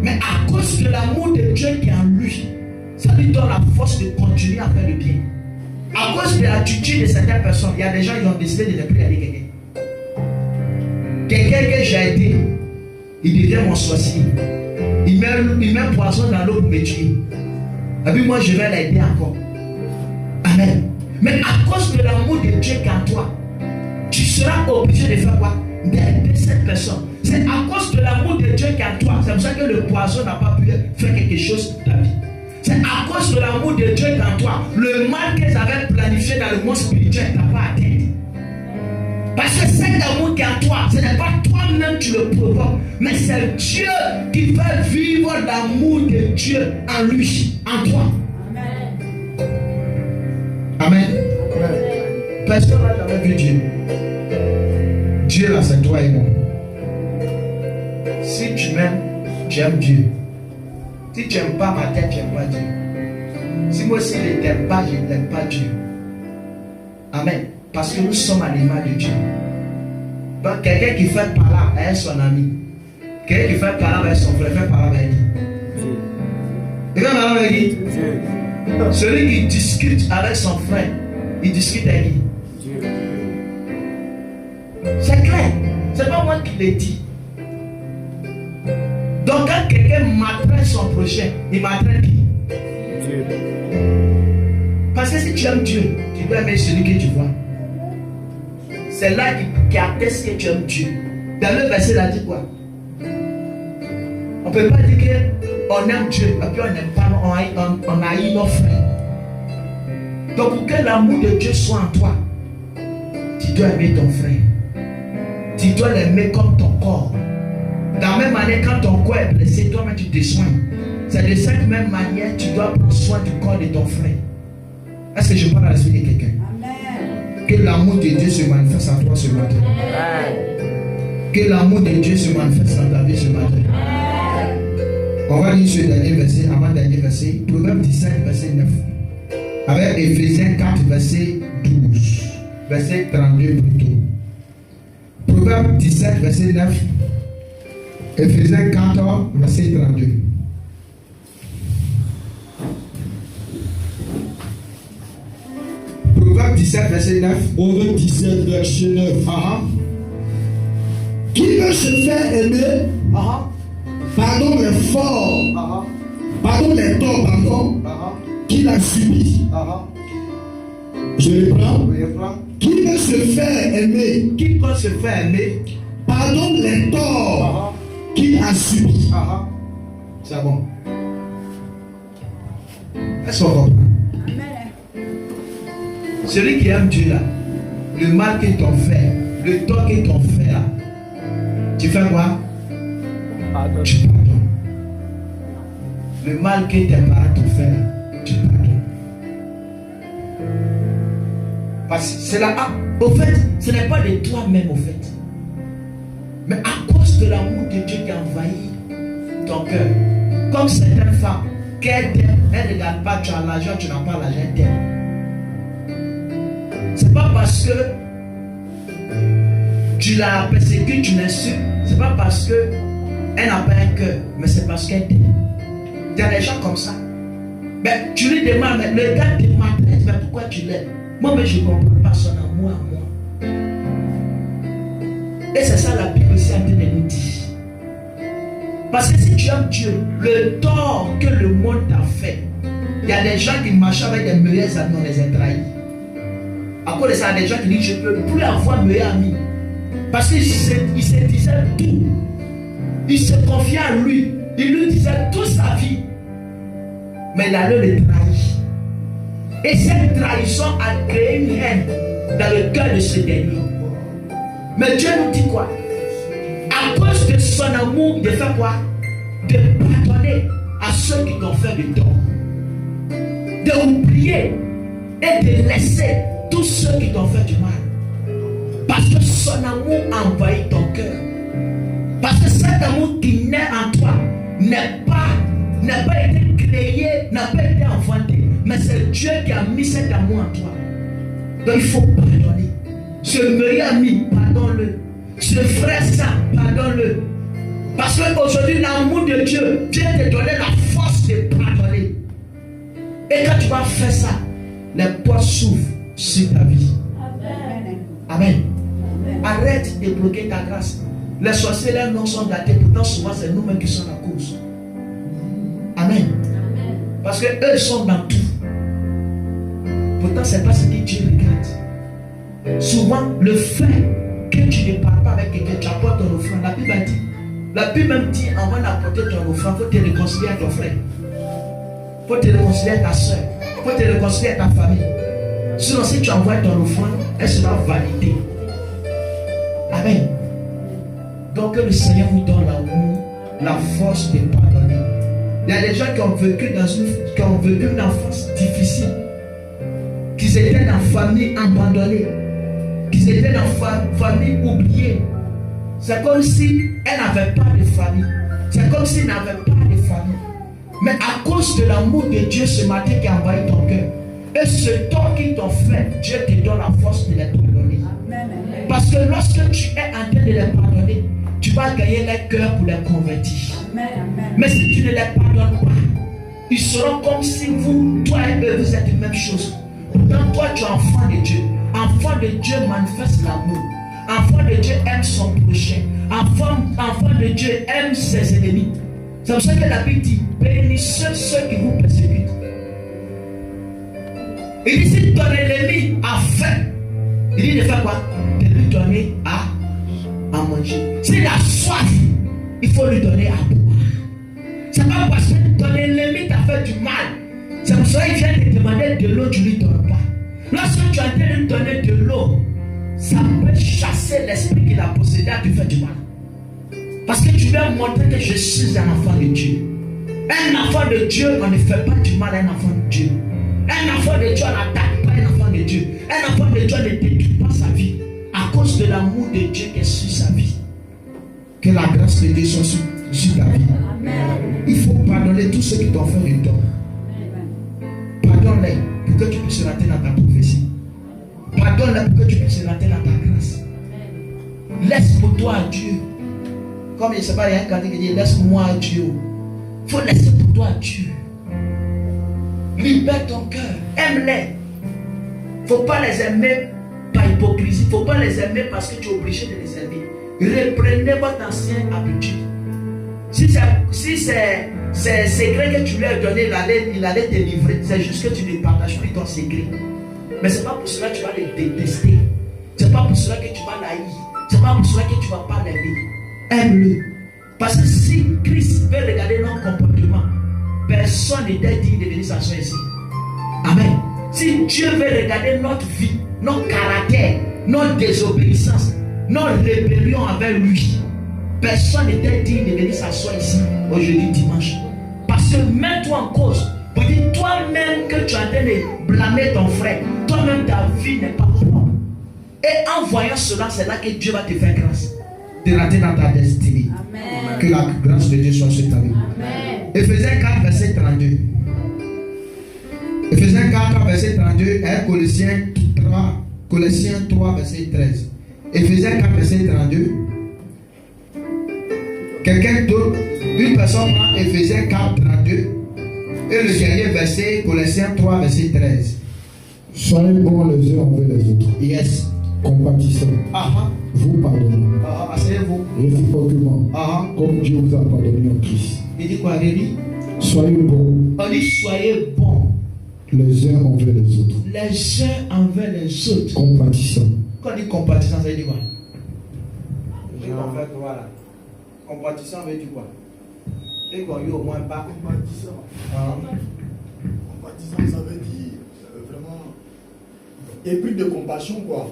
Mais à cause de l'amour de Dieu qui est en lui, ça lui donne la force de continuer à faire le bien. À cause de l'attitude de certaines personnes, il y a des gens qui ont décidé de ne plus aider quelqu'un. Quelqu'un que j'ai aidé, il devient mon sorcier. Il met poison dans l'eau pour me tuer. Et puis moi, je vais l'aider encore. Amen. Mais à cause de l'amour de Dieu qui est en toi, tu seras obligé de faire quoi? D'aider cette personne. C'est à cause de l'amour de Dieu qui est en toi. C'est pour ça que le poison n'a pas pu faire quelque chose de ta vie. C'est à cause de l'amour de Dieu qui est en toi. Le mal qu'ils avaient planifié dans le monde spirituel n'a pas atteint. Parce que cet amour qui est en toi, ce n'est pas toi-même qui le provoques, mais c'est Dieu qui fait vivre l'amour de Dieu en lui, en toi. Amen. Amen. Personne n'a jamais vu Dieu. Dieu là, c'est toi et moi. Si tu m'aimes, tu aimes Dieu. Si tu n'aimes pas ma tête, tu n'aimes pas Dieu. Si moi aussi je ne t'aime pas, je n'aime pas Dieu. Amen. Parce que nous sommes à l'image de Dieu. Donc quelqu'un qui fait par là avec son ami, quelqu'un qui fait par là avec son frère, fait par là avec qui? Il fait par là avec qui? Celui qui discute avec son frère, il discute avec qui? Dieu. C'est clair. C'est pas moi qui l'ai dit. Donc quand quelqu'un maltraite son prochain, il maltraite qui? Dieu. Parce que si tu aimes Dieu, tu dois aimer celui que tu vois. C'est là qui atteste que tu aimes Dieu. Dans le verset, il a dit quoi? On ne peut pas dire qu'on aime Dieu et puis on n'aime pas, on haït nos frères. Donc pour que l'amour de Dieu soit en toi, tu dois aimer ton frère. Tu dois l'aimer comme ton corps. De la même manière, quand ton corps est blessé, toi-même tu te soignes. C'est de cette même manière que tu dois prendre soin du corps de ton frère. Est-ce que je parle à l'esprit de quelqu'un? Que l'amour de Dieu se manifeste en toi ce matin. Que l'amour de Dieu se manifeste dans ta vie ce matin. On va lire ce dernier verset, avant-dernier verset, Proverbe 17, verset 9. Avec Éphésiens 4, verset 12. Verset 32 plutôt. Proverbe 17, verset 9. Éphésiens 4, verset 32. Proverbe 17, verset 9. Proverbe 17, verset 9. Qui veut se faire aimer, pardonne les forts, pardonne les torts, qu'il a subi. Je reprends. Qui veut se faire aimer, Qui peut se faire aimer, pardonne les torts qu'il a subi. C'est bon. Est-ce qu'on comprend? Celui qui aime Dieu là, le mal qu'ils t'ont fait, le tort qu'ils t'ont fait là, tu fais quoi? Pardon. Tu pardonnes. Le mal que tes parents t'ont fait là, tu pardonnes. Parce que c'est là, au fait, ce n'est pas de toi-même au fait. Mais à cause de l'amour de Dieu qui a envahi ton cœur. Comme certaines femmes, qu'elles t'aiment, elles ne regardent pas, tu as l'argent, tu n'as pas l'argent, elles t'aiment. C'est pas parce que tu la persécutes, tu l'insultes. C'est pas parce que elle n'a pas un cœur, mais c'est parce qu'elle t'aime. Il y a des gens comme ça. Mais tu lui demandes, mais le gars te maltraite, mais pourquoi tu l'aimes? Moi, mais je ne comprends pas son amour à moi. Et c'est ça la Bible aussi en train de nous dire. Parce que si tu aimes Dieu, le tort que le monde t'a fait, il y a des gens qui marchent avec des meilleurs amis, on les a trahis. À cause de ça, il y a des gens qui disent, je ne peux plus avoir meilleur ami. Parce qu'il se disait tout. Il se confiait à lui. Il lui disait toute sa vie. Mais il allait le trahir. Et cette trahison a créé une haine dans le cœur de ce dernier. Mais Dieu nous dit quoi? À cause de son amour, de faire quoi? De pardonner à ceux qui t'ont fait du tort. D'oublier et de laisser tous ceux qui t'ont fait du mal. Parce que son amour a envahi ton cœur. Parce que cet amour qui naît en toi n'a pas été créé, n'a pas été inventé. Mais c'est Dieu qui a mis cet amour en toi. Donc il faut pardonner. Ce meilleur ami, pardonne-le. Ce frère saint, pardonne-le. Parce qu'aujourd'hui, l'amour de Dieu vient te donner la force de pardonner. Et quand tu vas faire ça, les portes s'ouvrent sur ta vie. Amen. Amen. Arrête de bloquer ta grâce. Les sorciers, leurs noms sont datés. Pourtant, souvent, c'est nous-mêmes qui sommes la cause. Amen. Parce que eux sont dans tout. Pourtant, ce n'est pas ce que Dieu regarde. Souvent, le fait que tu ne parles pas avec quelqu'un, tu apportes ton offrande. La Bible a dit. La Bible même dit, avant d'apporter ton offrande, il faut te réconcilier à ton frère. Il faut te réconcilier à ta soeur. Il faut te réconcilier à ta famille. Sinon, si tu envoies ton offrande, elle sera validée. Amen. Donc, que le Seigneur vous donne l'amour, la force de pardonner. Il y a des gens qui ont vécu une enfance difficile, qui étaient dans une famille abandonnée, qui étaient dans une famille oubliée. C'est comme si elle n'avait pas de famille. C'est comme s'il n'avait pas de famille. Mais à cause de l'amour de Dieu ce matin qui a envahi ton cœur, et ce tort qu'ils t'ont fait, Dieu te donne la force de les pardonner. Parce que lorsque tu es en train de les pardonner, tu vas gagner les cœurs pour les convertir. Mais si tu ne les pardonnes pas, ils seront comme si toi et eux, vous êtes une même chose. Pourtant, toi, tu es enfant de Dieu. Enfant de Dieu manifeste l'amour. Enfant de Dieu aime son prochain. Enfant de Dieu aime ses ennemis. C'est pour ça que la Bible dit, bénissez ceux qui vous persécutent. Il dit, si ton ennemi a faim, il dit de faire quoi? De lui donner à manger. S'il a soif, il faut lui donner à boire. C'est pas parce que ton ennemi t'a fait du mal. C'est pour ça qu'il vient te demander de l'eau, tu ne lui donnes pas. Lorsque tu es en train de lui donner de l'eau, ça peut chasser l'esprit qu'il a possédé à te faire du mal. Parce que tu veux montrer que je suis un enfant de Dieu. Un enfant de Dieu, on ne fait pas du mal à un enfant de Dieu. Un enfant de Dieu, on n'attaque pas un enfant de Dieu. Un enfant de Dieu ne détruit pas sa vie à cause de l'amour de Dieu qui est sur sa vie. Que la grâce de Dieu soit sur ta vie. Amen. Il faut pardonner tous ceux qui t'ont fait du tort. Pardonne-les pour que tu puisses rater dans ta prophétie. Pardonne-les pour que tu puisses rater dans ta grâce. Laisse pour toi à Dieu. Comme je ne sais pas, il y a un cantique qui dit laisse-moi à Dieu. Il faut laisser pour toi à Dieu. Libère ton cœur. Aime-les. Il ne faut pas les aimer par hypocrisie. Il ne faut pas les aimer parce que tu es obligé de les aimer. Reprenez votre ancienne habitude. Si c'est secret que tu lui as donné, il allait te livrer. C'est juste que tu ne partages plus ton secret. Mais ce n'est pas pour cela que tu vas les détester. Ce n'est pas pour cela que tu vas l'haïr. Ce n'est pas pour cela que tu ne vas pas l'aimer. Aime-le. Parce que si Christ veut regarder notre comportement, personne n'était digne de venir s'asseoir ici. Amen. Si Dieu veut regarder notre vie, notre caractère, notre désobéissance, notre rébellion envers lui, personne n'était digne de venir s'asseoir ici aujourd'hui dimanche. Parce que mets-toi en cause. Pour dire toi-même que tu es en train de blâmer ton frère. Toi-même ta vie n'est pas propre. Et en voyant cela, c'est là que Dieu va te faire grâce. De rater dans ta destinée. Amen. Que la grâce de Dieu soit sur ta vie. Amen. Éphésiens 4, verset 32. Éphésiens 4, verset 32 et Colossiens 3, verset 13. Éphésiens 4, verset 32. Quelqu'un d'autre, une personne prend Éphésiens 4, 32 et le dernier verset, Colossiens 3, verset 13. Soyez bons les uns envers les autres. Yes. Compatissant. Vous pardonnez. Asseyez-vous. Réciproquement. Comme Dieu vous a pardonné en Christ. Il dit quoi, il dit? Soyez bons. On dit soyez bons. Les uns envers les autres. les uns envers les autres. Compatissant. Quand on dit compatissant, ça veut dire quoi? Voilà. Compatissant veut dire quoi? Et qu'on y au moins pas Compatissant. Compatissant, ça veut dire vraiment épris de compassion, quoi.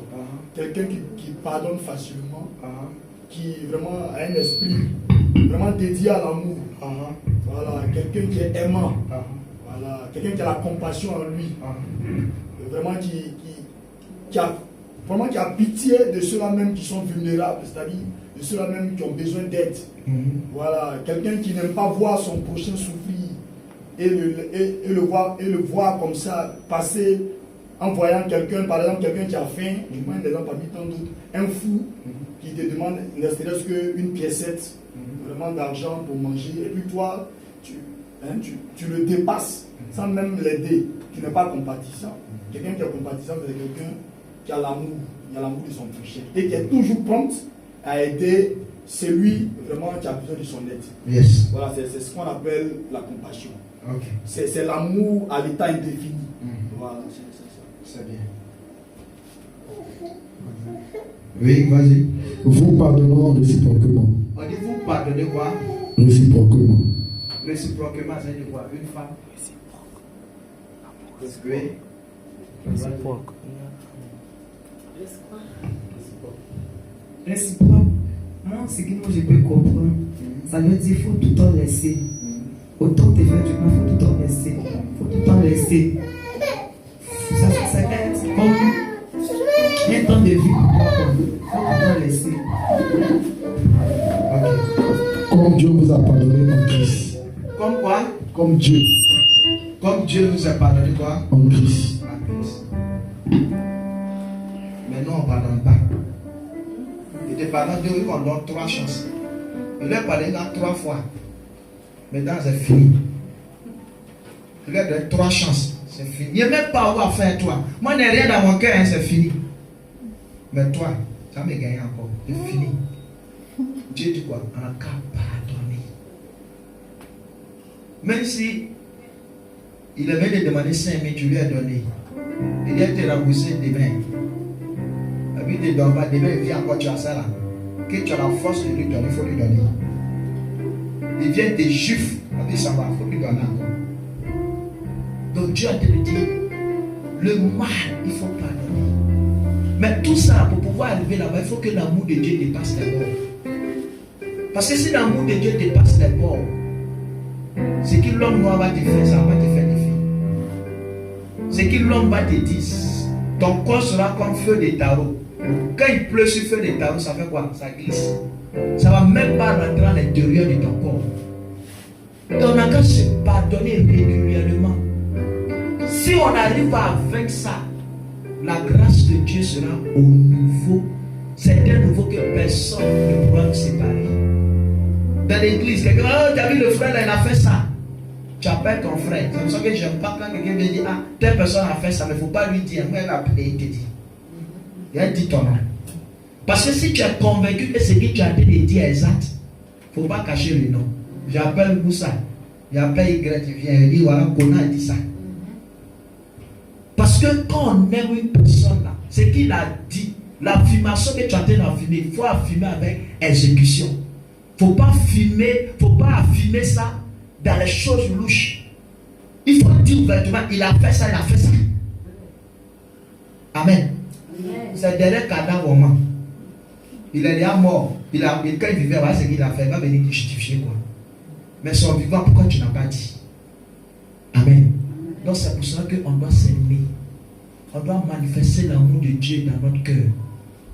Quelqu'un qui pardonne facilement, qui vraiment a un esprit vraiment dédié à l'amour. Voilà, quelqu'un qui est aimant. Voilà, quelqu'un qui a la compassion en lui. Vraiment qui a pitié de ceux-là même qui sont vulnérables, c'est-à-dire de ceux-là même qui ont besoin d'aide. Voilà, quelqu'un qui n'aime pas voir son prochain souffrir et le voir comme ça passer en voyant quelqu'un, par exemple quelqu'un qui a faim, je prends des exemples parmi tant d'autres, un fou qui te demande ne serait-ce qu'une piécette vraiment d'argent pour manger, et puis toi tu le dépasses sans même l'aider. Tu n'es pas compatissant. Quelqu'un qui est compatissant, c'est quelqu'un qui a l'amour, de son prochain et qui est toujours prompt à aider celui vraiment qui a besoin de son aide. Yes. Voilà, c'est ce qu'on appelle la compassion. Okay. C'est l'amour à l'état indéfini. Voilà, c'est ça. C'est bien. Oui, vas-y. Vous pardonnons réciproquement. On dit vous pardonnez quoi? Réciproquement. Réciproquement, ça veut dire quoi? Une femme? Réciproque. Réciproque. Réciproque. Moi, ce que moi je peux comprendre, ça veut dire qu'il faut tout le temps laisser. Autant te faire du mal, il faut tout le temps laisser. Il faut tout le temps laisser. Ça va être comme un temps de vie pour toi. Il faut tout le temps laisser. Comme Dieu vous a pardonné en Christ. Comme quoi? Comme Dieu. Comme Dieu nous a pardonné quoi? En Christ. Mais nous, on ne pardonne pas. Il te pardonne Dieu, on donne 3 chances. Il lui a pardonné 3 fois. Maintenant, c'est fini. Il lui a donné 3 chances. C'est fini. Il n'y a même pas où à faire toi. Moi, je n'ai rien dans mon cœur, hein, c'est fini. Mais toi, ça me gagne encore. C'est fini. Dieu dit quoi? En cas pardonné. Même si il avait demandé 5 000, tu lui as donné. Il a été remboursé demain. La vie ne donne pas demain, il vient encore, tu as ça là. Que tu as la force de lui donner, il faut lui donner. Il vient des juifs, on dit ça va, il faut lui donner encore. Donc Dieu a te dit, le mal, il faut pardonner. Mais tout ça, pour pouvoir arriver là-bas, il faut que l'amour de Dieu dépasse les bords. Parce que si l'amour de Dieu dépasse les bords, ce que l'homme noir va te faire, ça va te faire des filles. Ce que l'homme va te dire, ton corps sera comme feu de tarot. Quand il pleut sur feu de tarot, ça fait quoi? Ça glisse. Ça ne va même pas rentrer à l'intérieur de ton corps. Donc on a qu'à se pardonner régulièrement. Si on arrive à vaincre ça, la grâce de Dieu sera au nouveau. C'est un nouveau que personne ne pourra nous séparer. Dans l'église, quelqu'un dit, oh, tu as vu le frère là, il a fait ça. Tu appelles ton frère. C'est pour ça que je n'aime pas quand quelqu'un vient dire, ah, telle personne a fait ça, mais il ne faut pas lui dire. Moi, elle a appelé, il te dit. Il a dit ton nom. Parce que si tu es convaincu que ce que tu as dit de dire est exact, il ne faut pas cacher le nom. J'appelle Moussa. J'appelle Y, il vient, il dit, voilà, Kona a dit ça. Parce que quand on aime une personne là, ce qu'il a dit, l'affirmation que tu as en train d'affirmer, il faut affirmer avec exécution. Il ne faut pas affirmer ça dans les choses louches. Il faut dire ouvertement, il a fait ça, il a fait ça. Amen. C'est derrière cadavre au moment. Il est déjà mort. Quand il vivait, voilà ce qu'il a fait. Il va venir te justifier quoi. Mais son vivant, pourquoi tu n'as pas dit? Amen. Donc c'est pour cela qu'on doit s'aimer. On doit manifester l'amour de Dieu dans notre cœur.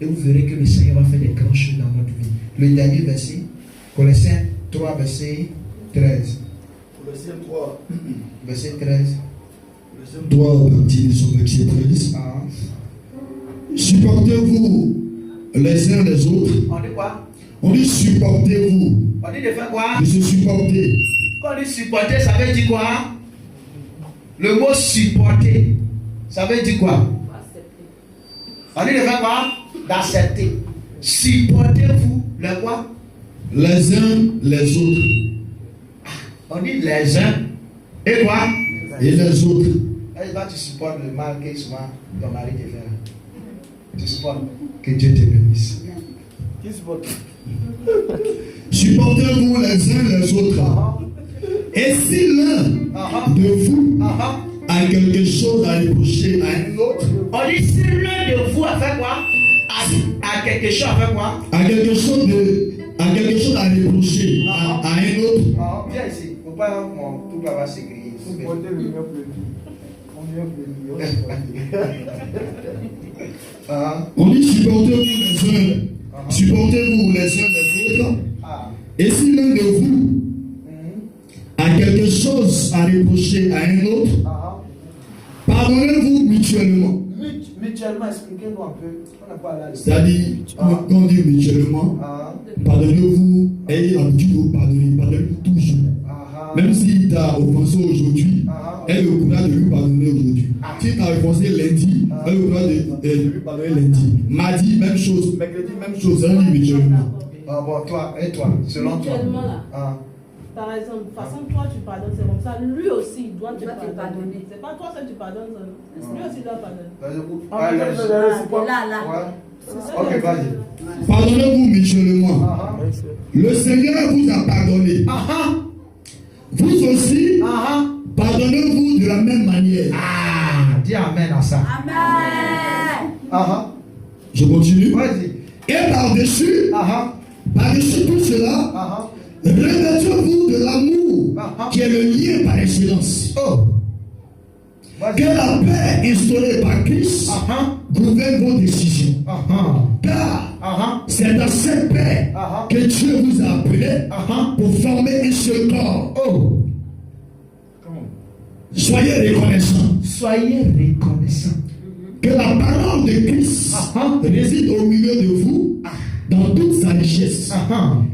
Et vous verrez que le Seigneur va faire des grandes choses dans notre vie. Le dernier verset, Colossiens 3, verset 13. Colossiens 3, verset 13. Colossiens 3, partie de son verset 13. Supportez-vous les uns les autres. On dit quoi? On dit supportez-vous. On dit de faire quoi? De se supporter. Quand on dit supporter, ça veut dire quoi? Le mot supporter, ça veut dire quoi? On dit de faire quoi? D'accepter. Supportez-vous les quoi? Les uns les autres. On dit les uns et quoi? Et les autres. Et là, tu supportes le mal que souvent ton mari te fait. Tu supportes. Que Dieu te bénisse. Qui supporte? Supportez-vous les uns les autres. Et si l'un de vous a quelque chose à reprocher à un autre, on dit si l'un de vous a fait quoi? A quelque chose à faire quoi? A quelque chose à reprocher à un autre. Viens ici. Faut pas mon tout va se griller. Supportez le mieux plaisir. On dit supportez-vous les uns les autres. Et si l'un de vous a quelque chose à reprocher à un autre, pardonnez-vous mutuellement. Mutuellement, expliquez-nous un peu. On n'a pas là. C'est-à-dire, quand on dit mutuellement, pardonnez-vous, ayez l'habitude de vous pardonner, pardonnez-vous toujours. Même s'il t'a offensé aujourd'hui, ayez le courage de lui pardonner aujourd'hui. S'il t'a offensé lundi, ayez le courage de lui pardonner lundi. Mardi, même chose. Mercredi, même chose. On dit mutuellement. Bon, toi, et toi, selon toi. Mutuellement, là. Par exemple, façon toi tu pardonnes, c'est comme ça. Lui aussi il doit te pardonner. C'est pas toi seul tu pardonnes, lui aussi doit pardonner. Là. Ok, vas-y. Pardonnez-vous mutuellement. Le Seigneur vous a pardonné. Vous aussi, pardonnez-vous de la même manière. Dis amen à ça. Amen. Je continue. Vas-y. Et par-dessus tout cela, revêtez-vous de l'amour qui est le lien par excellence. Que la paix instaurée par Christ gouverne vos décisions. Car c'est dans cette paix que Dieu vous a appelé pour former un seul corps. Soyez reconnaissants. Soyez reconnaissants. Que la parole de Christ réside au milieu de vous dans toute sa richesse.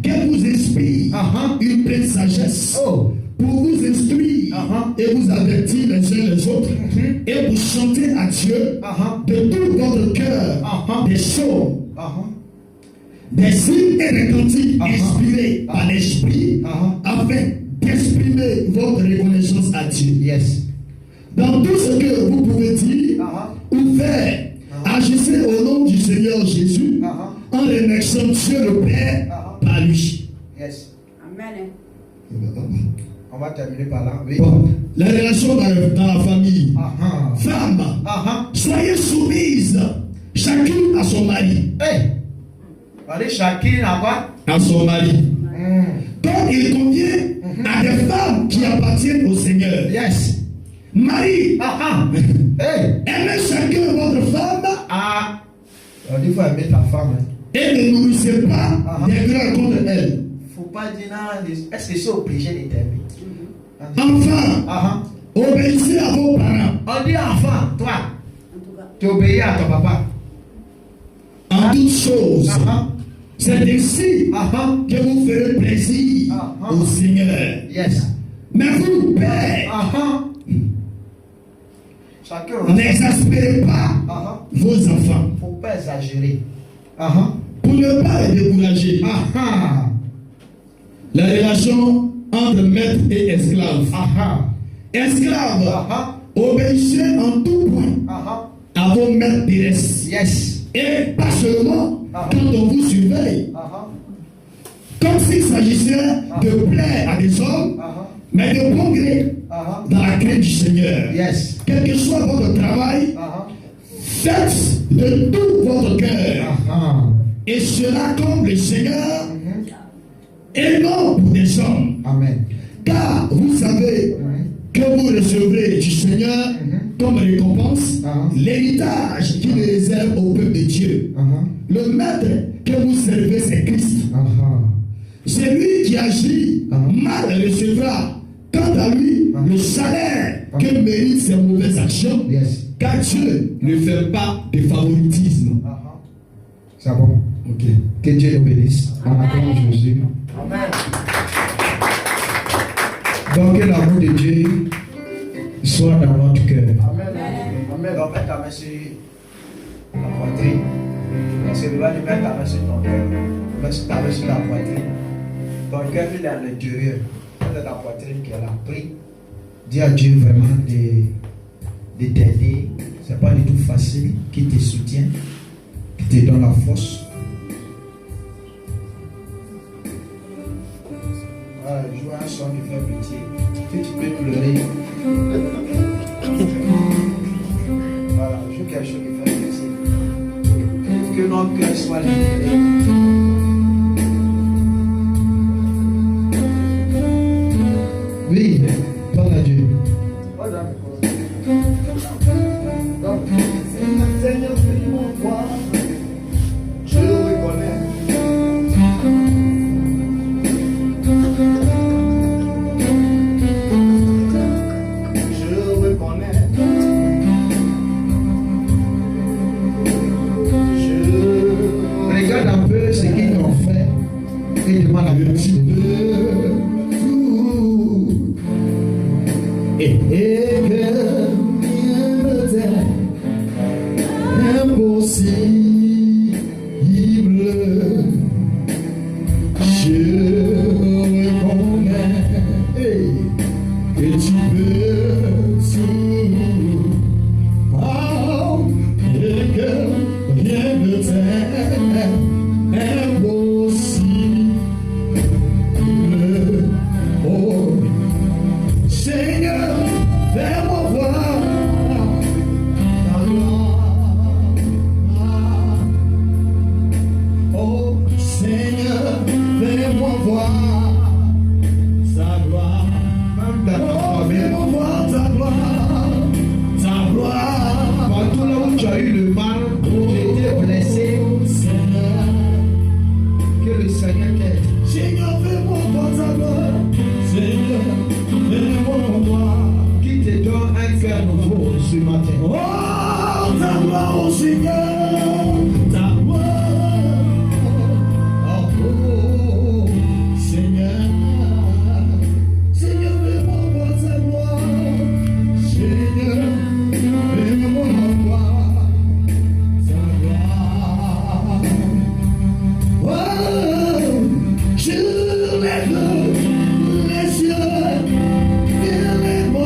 Qu'elle vous inspire une pleine sagesse pour vous instruire et vous avertir les uns les autres et pour chanter à Dieu de tout votre cœur des chants, des hymnes et des cantiques inspirés par l'Esprit afin d'exprimer votre reconnaissance à Dieu. Yes. Dans tout ce que vous pouvez dire ou faire, agissez au nom du Seigneur Jésus en remerciant Dieu le Père par lui. Yes. Amen. On va terminer par là. Oui. Bon, la relation dans la famille. Femme, soyez soumise chacune à son mari. Allez, chacune à quoi? À son mari. Comme il convient à des femmes qui appartiennent au Seigneur. Yes. Marie, Aimez chacun votre femme. On dit qu'il faut aimer ta femme. Et ne nourrissez pas des grands contre elle. Faut pas dire non. Est-ce que c'est obligé de t'aimer? Enfant, obéissez à vos parents. On dit enfant, toi, tu obéis à ton papa. En toutes choses. C'est ainsi que vous ferez plaisir au Seigneur. Yes. Mais vous, père, n'exaspérez pas vos enfants. Faut pas exagérer. Pour ne pas les décourager. La relation entre maître et esclave. Esclave, obéissez en tout point à vos maîtres terrestres. Yes. Et pas seulement quand on vous surveille. Comme s'il s'agissait de plaire à des hommes, mais de bon gré dans la crainte du Seigneur. Yes. Quel que soit votre travail, faites de tout votre cœur. Et cela comme le Seigneur et non pour des hommes. Amen. Car vous savez que vous recevrez du Seigneur comme récompense l'héritage qu'il réserve au peuple de Dieu. Le maître que vous servez, c'est Christ. Celui qui agit mal recevra, quant à lui, le salaire que méritent ses mauvaises actions, car Dieu ne fait pas de favoritisme. C'est bon. Ok. Que Dieu nous bénisse. En attendant Jésus. Amen. Donc que l'amour de Dieu soit dans notre cœur. Amen. Amen. Donc mets ta main sur la poitrine. C'est le droit de mettre ta main sur ton cœur. Mets ta main sur la poitrine. Ton cœur il est à l'intérieur. C'est ta poitrine qui est là. Prie. Dis à Dieu vraiment de t'aider. C'est pas du tout facile, qui te soutient, qui te donne la force. Voilà, joue un son qui fait pitié. Que tu peux pleurer. Voilà, joue quelque chose qui fait pitié. Que notre cœur soit libéré. Oui, parle à Dieu. Seigneur, fais-moi voir. Je le reconnais. Je le reconnais. Regarde un peu ce qu'ils ont fait et demande à Dieu. Et que impossible, je reconnais que tu peux tout. Oh, et que rien ne t'est impossible. Oh, Seigneur, fais-moi voir ta gloire. Oh Seigneur, fais-moi voir ta gloire. Oh, fais-moi voir ta gloire. Ta gloire. Partout là où tu as eu le mal, où tu étais blessé, Seigneur, que le Seigneur t'aide. Seigneur, fais-moi voir ta gloire. Seigneur, fais-moi voir. Qui te donne un cœur nouveau ce matin. Oh, ta gloire, oh Seigneur, ta gloire. Oh, Seigneur, Seigneur, fais-moi voir ta gloire. Seigneur, fais-moi voir ta gloire. Oh, je lève les yeux vers les mots.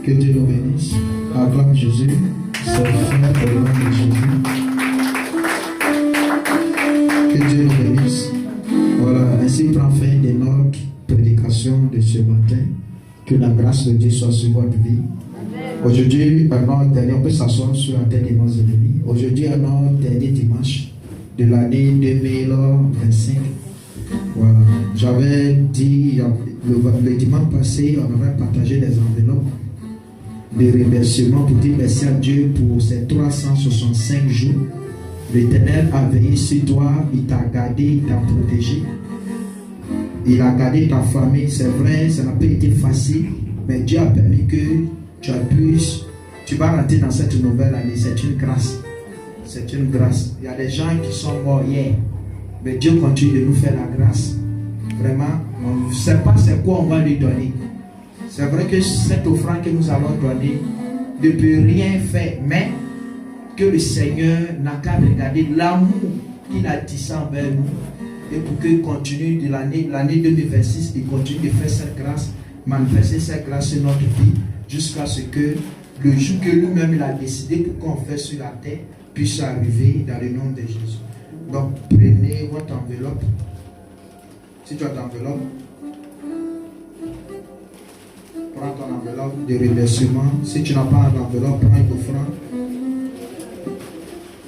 Que Dieu nous bénisse. Acclame Jésus. C'est le frère au nom de Jésus. Que Dieu nous bénisse. Voilà, ainsi prend fin de notre prédication de ce matin. Que la grâce de Dieu soit sur votre vie. Aujourd'hui, notre dernier, on peut s'asseoir sur la tête de nos ennemis. Aujourd'hui, notre dernier dimanche de l'année 2025. Voilà. J'avais dit le dimanche passé, on avait partagé des enveloppes de remerciements pour dire merci à Dieu pour ces 365 jours. L'Éternel a veillé sur toi, il t'a gardé, il t'a protégé. Il a gardé ta famille, c'est vrai, ça n'a pas été facile, mais Dieu a permis que tu vas rentrer dans cette nouvelle année. C'est une grâce. C'est une grâce. Il y a des gens qui sont morts hier, mais Dieu continue de nous faire la grâce. Vraiment, on ne sait pas c'est quoi on va lui donner. C'est vrai que cette offrande que nous allons donner ne peut rien faire, mais que le Seigneur n'a qu'à regarder l'amour qu'il a tissé envers nous, et pour qu'il continue de l'année 2026, il continue de faire cette grâce, manifester cette grâce sur notre vie, jusqu'à ce que le jour que lui-même il a décidé pour qu'on fait sur la terre puisse arriver dans le nom de Jésus. Donc prenez votre enveloppe. Si tu as ton enveloppe, prends ton enveloppe de remerciement. Si tu n'as pas d'enveloppe, prends une offrande.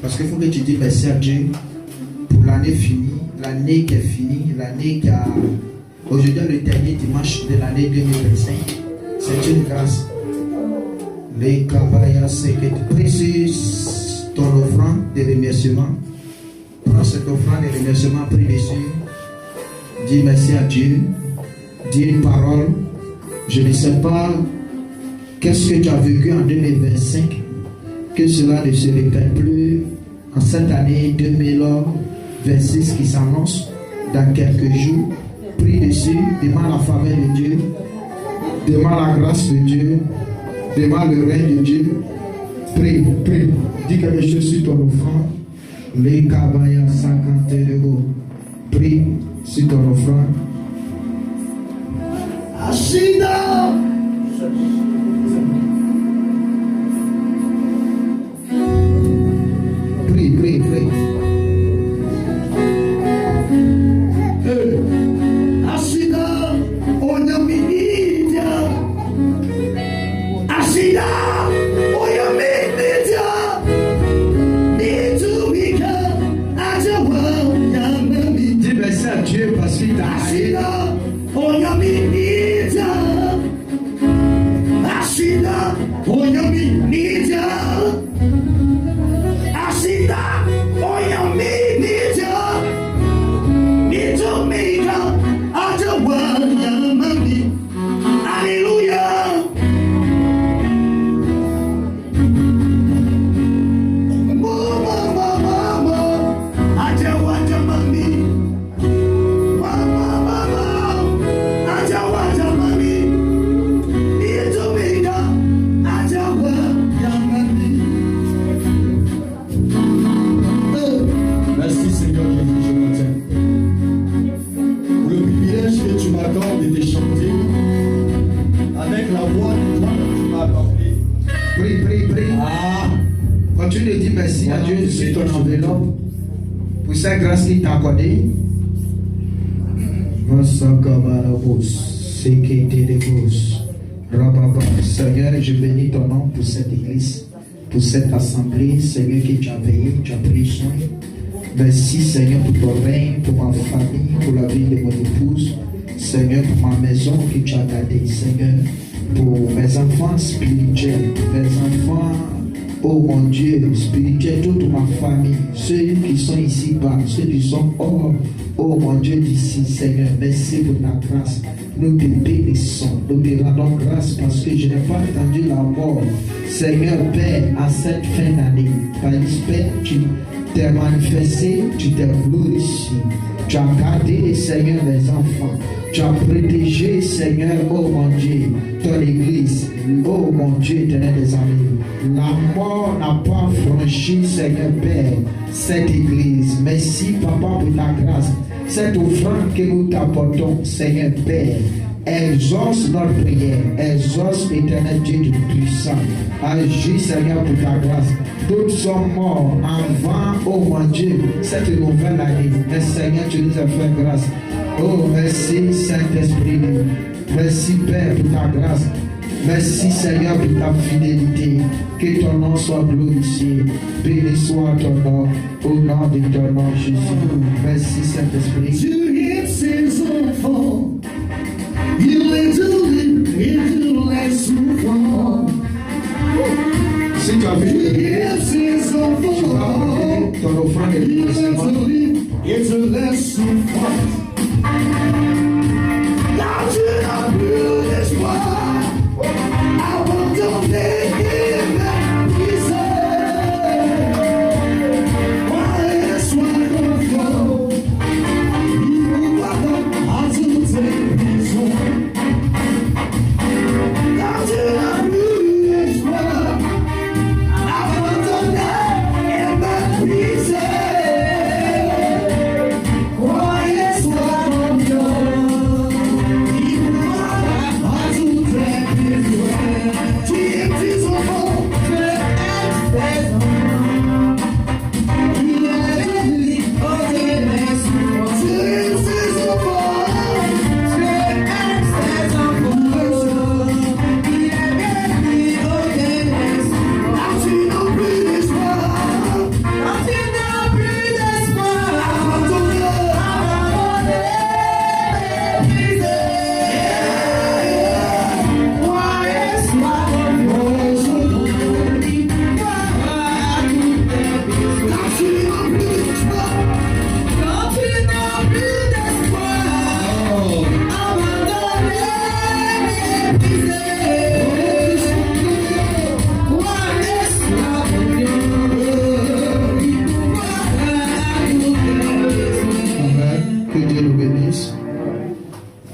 Parce qu'il faut que tu dises merci à Dieu pour l'année finie, l'année qui est finie, l'année qui a... Aujourd'hui, le dernier dimanche de l'année 2025. C'est une grâce. Les Kabaya, c'est que tu précises ton offrande de remerciement. Prends cette offrande de remerciement, prie dessus. Dis merci à Dieu. Dis une parole. Je ne sais pas qu'est-ce que tu as vécu en 2025. Que cela ne se répète plus en cette année 2026 qui s'annonce dans quelques jours. Prie dessus. Demande la faveur de Dieu. Demande la grâce de Dieu. Demande le règne de Dieu. Prie, prie. Dis quelque chose sur ton offrande. Les Kabaya 50 euros. Prie sur ton offrande. Ashida! Prie, prie, prie. Ashida! Onyamidia! Ashida! Onyamidia! Dis merci à Dieu parce qu'il t'a aidé. Ashida, Oyami Nidja. Ashida, Oyami Nidja. Nitomika, Ajawa Yamami. Hallelujah. Mama, Ajawa Yamami. Merci Seigneur Jésus, je m'attends. Pour le privilège que tu m'accordes de te chanter avec la voix que tu m'as accordée. Prie, prie, prie. Continue de dire merci à Dieu sur ton enveloppe pour cette grâce qu'il t'a accordée. Seigneur, je bénis ton nom pour cette église, pour cette assemblée. Seigneur, que tu as veillé, tu as pris soin. Merci Seigneur pour ton règne, pour ma famille, pour la vie de mon épouse. Seigneur, pour ma maison que tu as gardée. Seigneur, pour mes enfants spirituels, mes enfants, oh mon Dieu, spirituels, toute ma famille, ceux qui sont ici-bas, ceux qui sont hors, oh mon Dieu, d'ici, Seigneur, merci pour ta grâce. Nous te bénissons, nous te rendons grâce parce que je n'ai pas attendu la mort. Seigneur Père, à cette fin d'année, par l'esprit, tu t'es manifesté, tu t'es glorifié. Tu as gardé, Seigneur, les enfants. Tu as protégé, Seigneur, oh mon Dieu, ton église. Oh mon Dieu, éternel des amis. La mort n'a pas franchi, Seigneur Père, cette église. Merci, Papa, pour ta grâce. Cette offrande que nous t'apportons, Seigneur Père, Exauce notre prière. Exauce, éternel Dieu Tout-Puissant. Agis, Seigneur, pour ta grâce. D'autres sont morts avant, oh mon Dieu, cette nouvelle année. Mais Seigneur, tu nous as fait grâce. Oh, merci, Saint-Esprit. Merci, Père, pour ta grâce. Merci, Seigneur, pour ta fidélité. Que ton nom soit glorifié. Béni soit ton nom. Au nom de ton nom, Jésus. Merci, Saint-Esprit. Il est souvent. Si tu as vu, ton offrande est et te laisse souffrance. Quand tu n'as plus l'espoir, abandonné et méprisé, sois confiant. Il nous pardonne à toutes tes prisons. Quand tu n'as plus l'espoir, abandonné et méprisé, croyez, sois confiant. Il nous pardonne à toutes tes prisons. Tu es tes enfants, tu es tes enfants. Il est dit, oh, tu es mes souffrances. Tu es tes enfants, tu es tes enfants. Il est dit, oh, tu es mes souffrances. Quand tu n'as plus d'espoir, quand tu n'as plus d'espoir, abandonné, méprisé. Croyez, sois confiant. Quand tu n'as plus d'espoir, quand tu n'as plus d'espoir, abandonné, méprisé. Croyez, sois confiant. Amen. Que Dieu nous bénisse.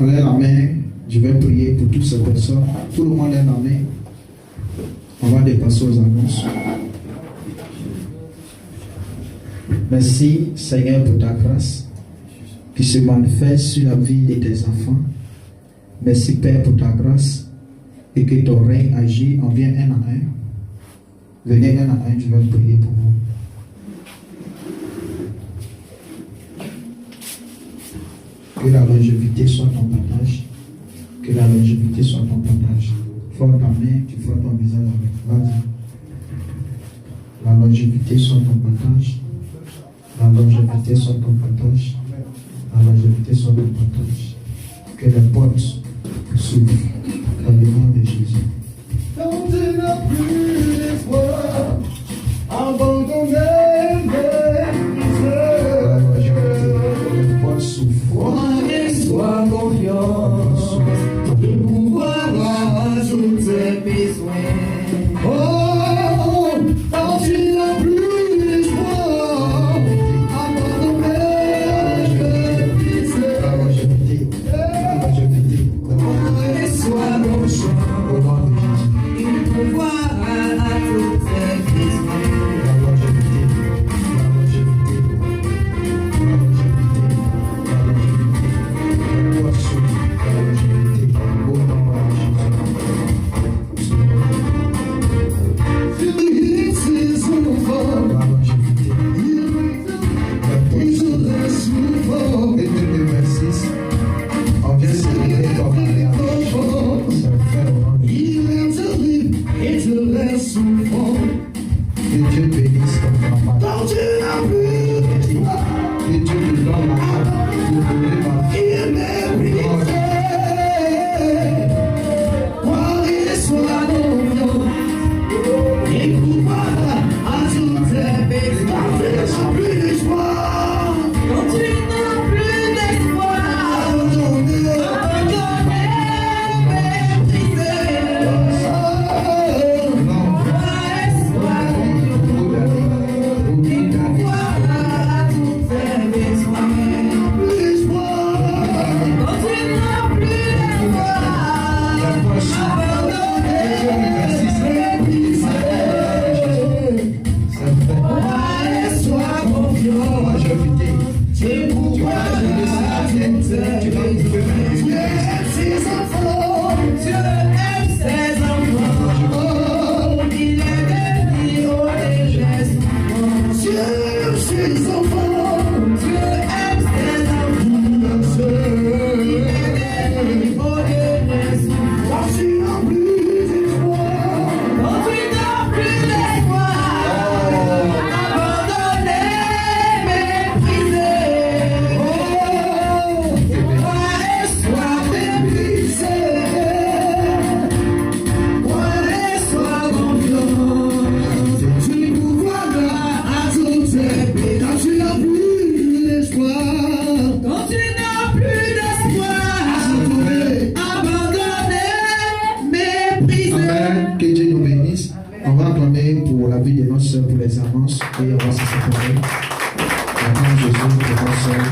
On lève la main. Je vais prier pour toutes ces personnes. Tout le monde lève la main. On va dépasser aux annonces. Merci Seigneur pour ta grâce qui se manifeste sur la vie de tes enfants. Merci Père pour ta grâce et que ton règne agit. On vient un à un. Venez un à un, je vais prier pour vous. Que la longévité soit ton partage. Que la longévité soit ton partage. Fais ta main, tu fais ton visage avec. Vas-y. La longévité soit ton partage. La longévité soit ton partage. La longévité soit ton partage. Que les portes s'ouvrent dans le nom de Jésus. Quand tu n'as plus d'espoir, abandonné, méprisé. La longévité, les portes s'ouvrent. Croyez, sois confiant. Il pourvoira à tous tes besoins. Oh, quand tu n'as plus d'espoir, abandonné, méprisé. La longévité, la longévité. Croyez, sois confiant. Au nom de Jésus. Il pourvoira à tous tes besoins. La longévité, la longévité, la longévité, la longévité. La porte s'ouvre, la longévité. Au nom de Jésus. Tu guides ses enfants. La longévité. Il se laisse souvent. Et Dieu te remercie. On vient célébrer ton mariage. C'est fait au nom de Jésus. Il est terrible et te laisse souffrant. Que Dieu bénisse ton mariage. Quand tu n'as plus d'espoir, Que Dieu te donne la force pour donner ma vie. il est méprisé. Croyez, sois confiant. Il pourvoira à tous tes besoins. Quand tu n'as plus d'espoir, quand tu n'as plus d'espoir, abandonné, méprisé. Croyez, sois confiant. Il pourvoira à tous tes besoins. L'espoir, quand tu n'as plus d'espoir, abandonné, méprisé. Croyez, sois confiant. Longévité. Tu pourvoiras à tous tes besoins. Tu es ses enfants. ses enfants. Dieu aime ses enfants. Au lieu de souffrir. Quand tu n'as plus d'espoir. Quand tu n'as plus d'espoir, abandonné, méprisé, toi et sois méprisé, toi et sois confiant, Tu pouvoiras à tout tes. Quand tu n'as plus d'espoir. quand tu n'as plus d'espoir, abandonné, méprisé. Amen. Que Dieu nous bénisse. On va acclamer pour la vie de nos soeurs, pour les annonces et on va se séparer. Amen. Jésus, pour nos soeurs.